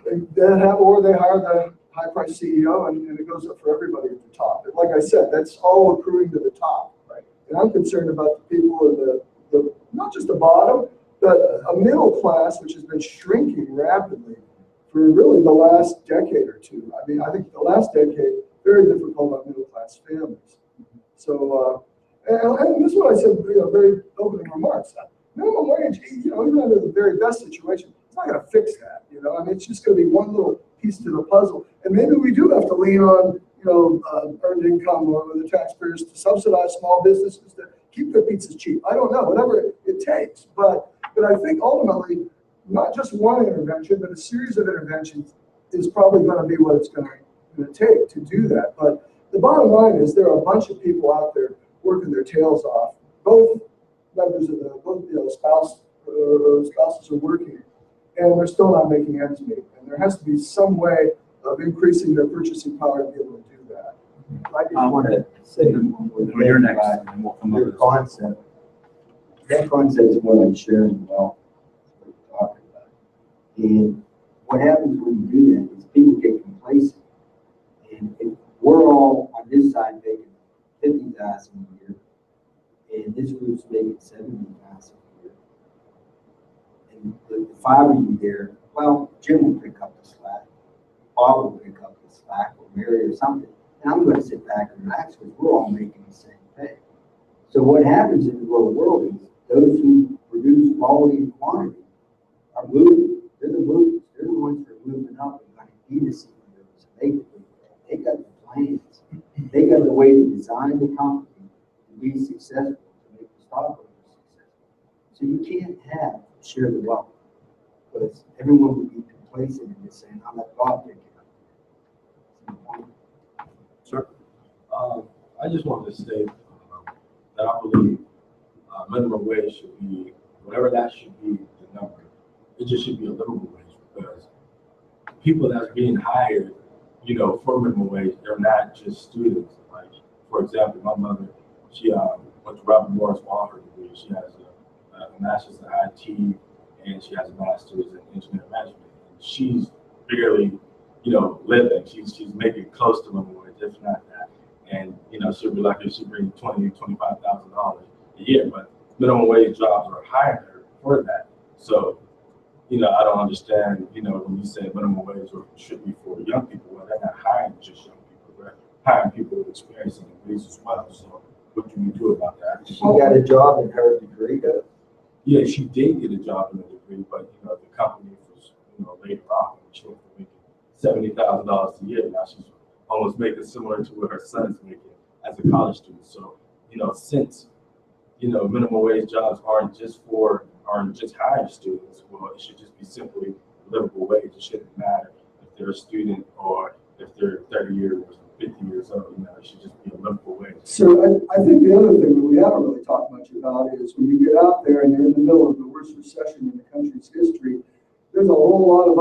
or they hire the high price CEO and it goes up for everybody at the top. But like I said, that's all accruing to the top. Right. And I'm concerned about the people in the not just the bottom, but a middle class which has been shrinking rapidly for really the last decade or two. I mean, I think the last decade, very difficult on middle class families. So, and this is what I said, very opening remarks. Minimum wage, even under the very best situation, it's not going to fix that. know, I mean, it's just going to be one little piece to the puzzle. And maybe we do have to lean on, earned income or the taxpayers to subsidize small businesses to keep their pizzas cheap. I don't know, whatever it takes. But I think ultimately, not just one intervention, but a series of interventions is probably going to be what it's going to take to do that. But the bottom line is there are a bunch of people out there working their tails off. Both members of spouses are working, and they're still not making ends meet. And there has to be some way of increasing their purchasing power to be able to do that. I just want to say one more thing You're next, about and then we'll come up your with concept. That concept is what I'm sharing wealth, what you're talking about. And what happens when you do that is people get complacent. And if we're all on this side making $50,000 a year, and this group's making $70,000 a year, and the five of you there, well, Jim will pick up the slack, Bob will pick up the slack, or Mary or something, and I'm going to sit back and relax because we're all making the same pay. So what happens in the real world is those who produce quality and quantity are moving. They're the movers. They're the ones that are moving up and going to be the CEOs. They got the plans. They got the way to design the company to be successful, to make the stockholders successful. So you can't have share the wealth because everyone would be complacent and just saying, I'm not God picking up. Sir? I just wanted to say that I believe minimum wage should be, whatever that should be, the number. It just should be a livable wage because people that's being hired, for minimum wage, they're not just students. Like, for example, my mother, she went to Robert Morris for her degree. She has a master's in IT and she has a master's in engineering management. And she's barely, living. She's making close to minimum wage, if not that. And she'll be lucky if she brings $25,000 a year, but minimum wage jobs are hiring her for that. So, I don't understand, when you say minimum wage should be for young people, well, they're not hiring just young people, they're hiring people with experience and degrees as well. So what do you do about that? She got a job in her degree, though? Yeah, she did get a job in a degree, but, the company was, later on, she went from making $70,000 a year. Now she's almost making similar to what her son's making as a college student. So, since, minimum wage jobs aren't just hiring students, well, it should just be simply livable wage. It shouldn't matter if they're a student or if they're 30 years or 50 years old. It should just be a livable wage. So I think the other thing that we haven't really talked much about is when you get out there and you're in the middle of the worst recession in the country's history, there's a whole lot of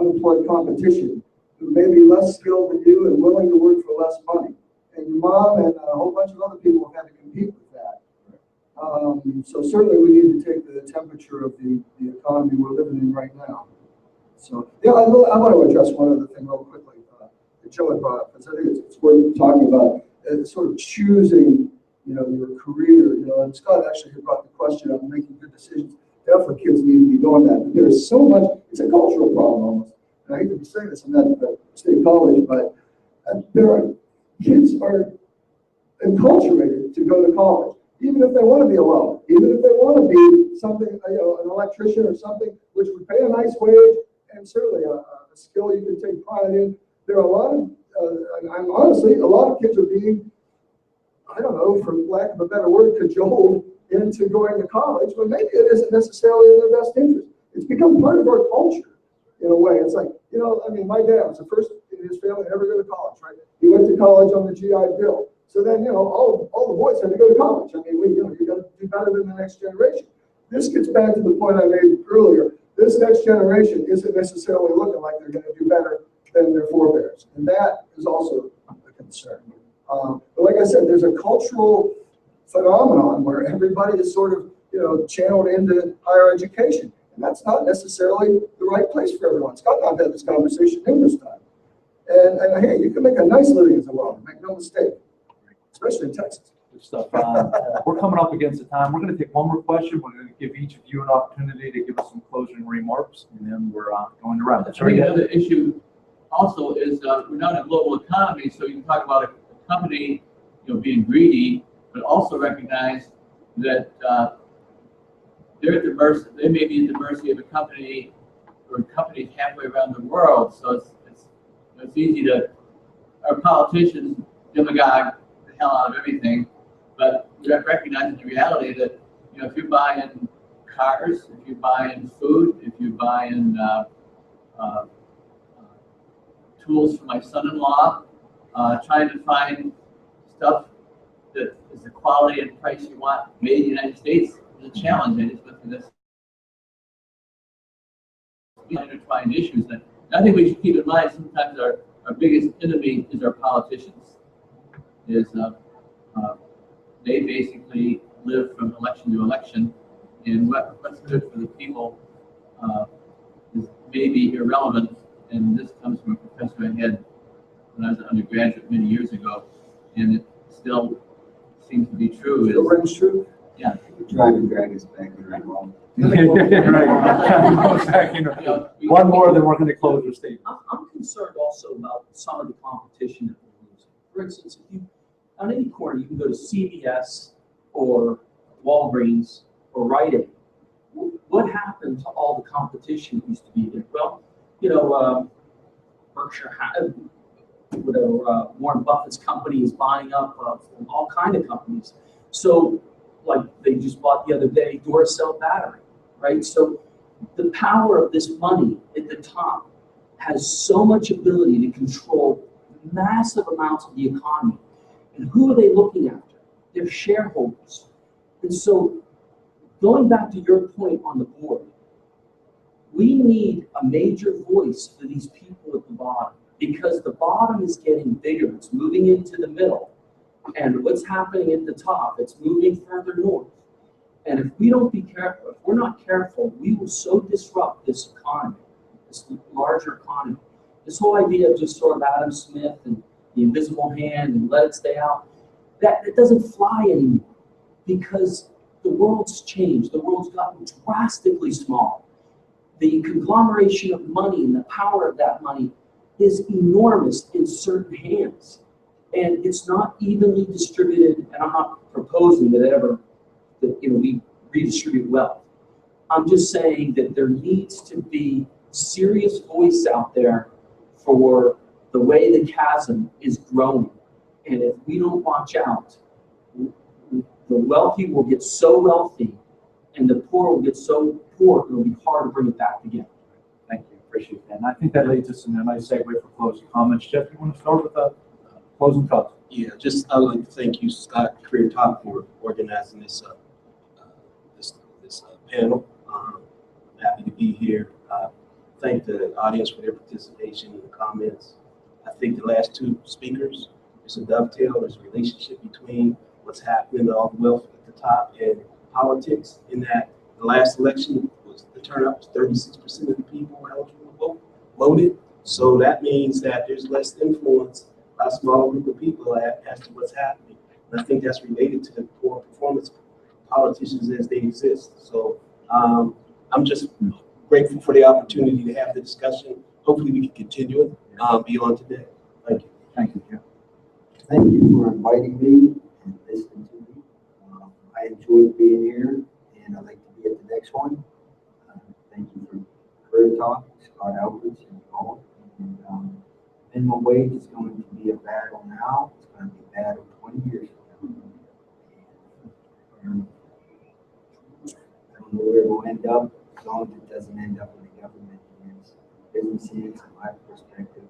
unemployed competition who may be less skilled than you and willing to work for less money. And your mom and a whole bunch of other people have had to compete with that. So certainly we need to take the temperature of the economy we're living in right now. So yeah, I want to address one other thing real quickly that Joe had brought up, because I think it's worth talking about. Sort of choosing, your career. And Scott actually had brought the question of making good decisions. Definitely, kids need to be doing that. But there's so much. It's a cultural problem almost. And I hate to be saying this, I'm not at state college, but kids are enculturated to go to college, even if they want to be alone, even if they want to be something, an electrician or something, which would pay a nice wage and certainly a skill you can take pride in. There are a lot of, honestly, a lot of kids are being, I don't know, for lack of a better word, cajoled into going to college, but maybe it isn't necessarily in their best interest. It's become part of our culture in a way. It's like, my dad was the first in his family to ever go to college, right? He went to college on the GI Bill. So then, all the boys had to go to college. You got to do better than the next generation. This gets back to the point I made earlier. This next generation isn't necessarily looking like they're going to do better than their forebears. And that is also a concern. But like I said, there's a cultural phenomenon where everybody is sort of, channeled into higher education. And that's not necessarily the right place for everyone. Scott and I've had this conversation numerous times. And hey, you can make a nice living as a welder, make no mistake, especially in Texas. Good stuff. We're coming up against the time. We're going to take one more question. We're going to give each of you an opportunity to give us some closing remarks, and then we're going to wrap it. I think another issue also is we're not in a global economy, so you can talk about a company, being greedy, but also recognize that they're at the mercy. They may be at the mercy of a company or companies halfway around the world. So it's easy to, our politicians demagogue the hell out of everything, but we have to recognize the reality that, you know, if you're buying cars, if you're buying food, if you're buying tools for my son-in-law, trying to find stuff that is the quality and price you want made in the United States is a challenge. I just went through this intertwined issues. And I think we should keep in mind sometimes our biggest enemy is our politicians. They basically live from election to election, and what's good for the people is maybe irrelevant. And this comes from a professor I had when I was an undergraduate many years ago, and it still seems to be true. Still rings true? Yeah. Trying to drag us back in the wrong. One more, then we're going to close your statement. I'm concerned also about some of the competition that we're losing. For instance, if you, on any corner, you can go to CVS or Walgreens or Rite Aid. What happened to all the competition that used to be there? Well, you know, Berkshire, Warren Buffett's company is buying up all kind of companies. So, like they just bought the other day, Duracell battery, right? So the power of this money at the top has so much ability to control massive amounts of the economy. And who are they looking after? They're shareholders. And so going back to your point on the board, we need a major voice for these people at the bottom, because the bottom is getting bigger. It's moving into the middle. And what's happening at the top, it's moving further north. And if we don't be careful, if we're not careful, we will so disrupt this economy, this larger economy. This whole idea of just sort of Adam Smith and the invisible hand and let it stay out, that it doesn't fly anymore, because the world's changed. The world's gotten drastically small. The conglomeration of money and the power of that money is enormous in certain hands. And it's not evenly distributed, and I'm not proposing that we redistribute wealth. I'm just saying that there needs to be serious voice out there for the way the chasm is growing. And if we don't watch out, the wealthy will get so wealthy and the poor will get so poor, it'll be hard to bring it back together. Thank you, appreciate that. And I think that leads us in a nice segue for closing comments. Jeff, you want to start with the closing thoughts? Yeah, I would like to thank you, Scott, Career Talk, for organizing this panel. I'm happy to be here. Thank the audience for their participation in the comments. I think the last two speakers, there's a dovetail, there's a relationship between what's happening, all the wealth at the top, and politics, in that the last election the turnout was 36% of the people eligible voted. So that means that there's less influence by a smaller group of people as to what's happening. And I think that's related to the poor performance of politicians as they exist. So I'm just grateful for the opportunity to have the discussion. Hopefully we can continue it beyond today. Thank you. Thank you, Jeff. Thank you for inviting me and listening to me. I enjoyed being here, and I'd like to be at the next one. Thank you for Career Talk, Scott Alberts, and all. And minimum wage is going to be a battle now. It's going to be a battle 20 years from now. And I don't know where it will end up, as long as it doesn't end up in the government hands. Businesses, from my perspective,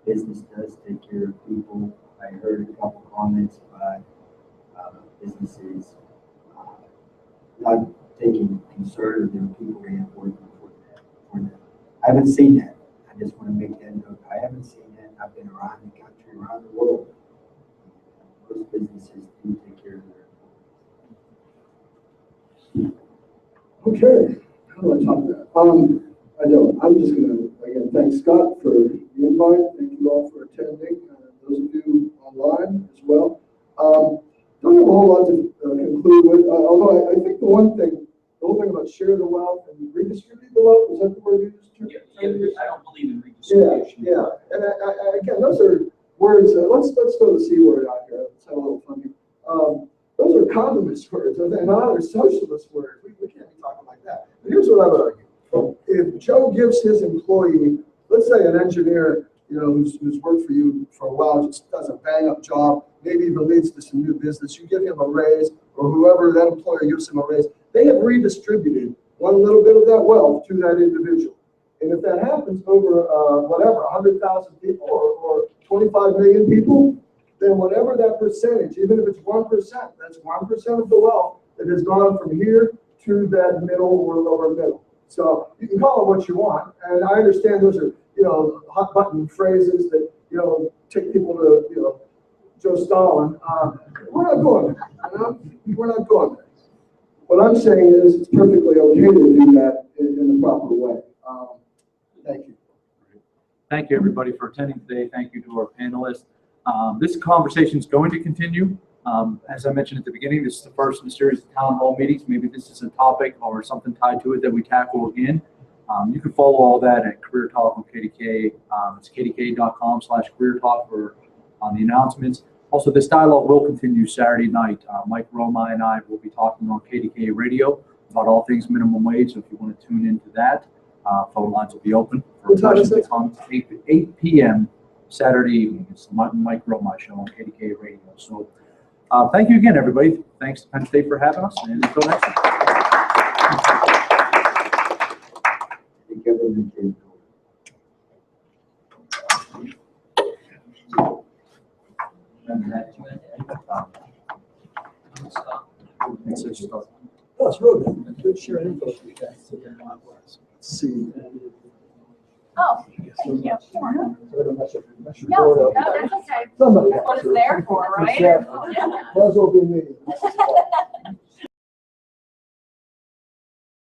business does take care of people. I heard a couple comments about businesses not taking concern of their people and working for them. I haven't seen that. I just want to make that note. I haven't seen that. I've been around the country, around the world. Most businesses do take care of their employees. Okay, how do I top that? I don't. I'm just going to, again, thank Scott for the invite. Thank you all for attending. Those of you online as well. Don't have a whole lot to conclude with, although I think the whole thing about share the wealth and redistribute the wealth, is that the word you used? I don't believe in redistribution. Yeah. And again, those are words, let's throw the C word out here. Let's have a little fun here. Those are communist words, and not other socialist words. We can't be talking like that. But here's what I would argue. If Joe gives his employee, let's say an engineer, who's worked for you for a while, just does a bang-up job, maybe even leads to some new business, you give him a raise, or whoever that employer gives him a raise, they have redistributed one little bit of that wealth to that individual. And if that happens over, 100,000 people or 25 million people, then whatever that percentage, even if it's 1%, that's 1% of the wealth that has gone from here to that middle or lower middle. So you can call it what you want, and I understand those are, hot button phrases that, take people to, Joe Stalin. We're not going there, We're not going there. What I'm saying is it's perfectly okay to do that in the proper way. Thank you. Thank you, everybody, for attending today. Thank you to our panelists. This conversation is going to continue. As I mentioned at the beginning, this is the first in a series of town hall meetings. Maybe this is a topic or something tied to it that we tackle again. You can follow all that at Career Talk on KDKA. It's kdka.com/career talk for the announcements. Also, this dialogue will continue Saturday night. Mike Roma and I will be talking on KDKA radio about all things minimum wage. So if you want to tune into that, phone lines will be open for questions and comments. 8 p.m. Saturday evening. It's the Mike Roma show on KDKA radio. So thank you again, everybody. Thanks to Penn State for having us, and until next time. The government is Oh, it's really good. Good sharing info with you guys. Let's see. Oh, thank you. Sure. No, No, that's okay. Somebody. That's what it's there for, right? Might as well be me.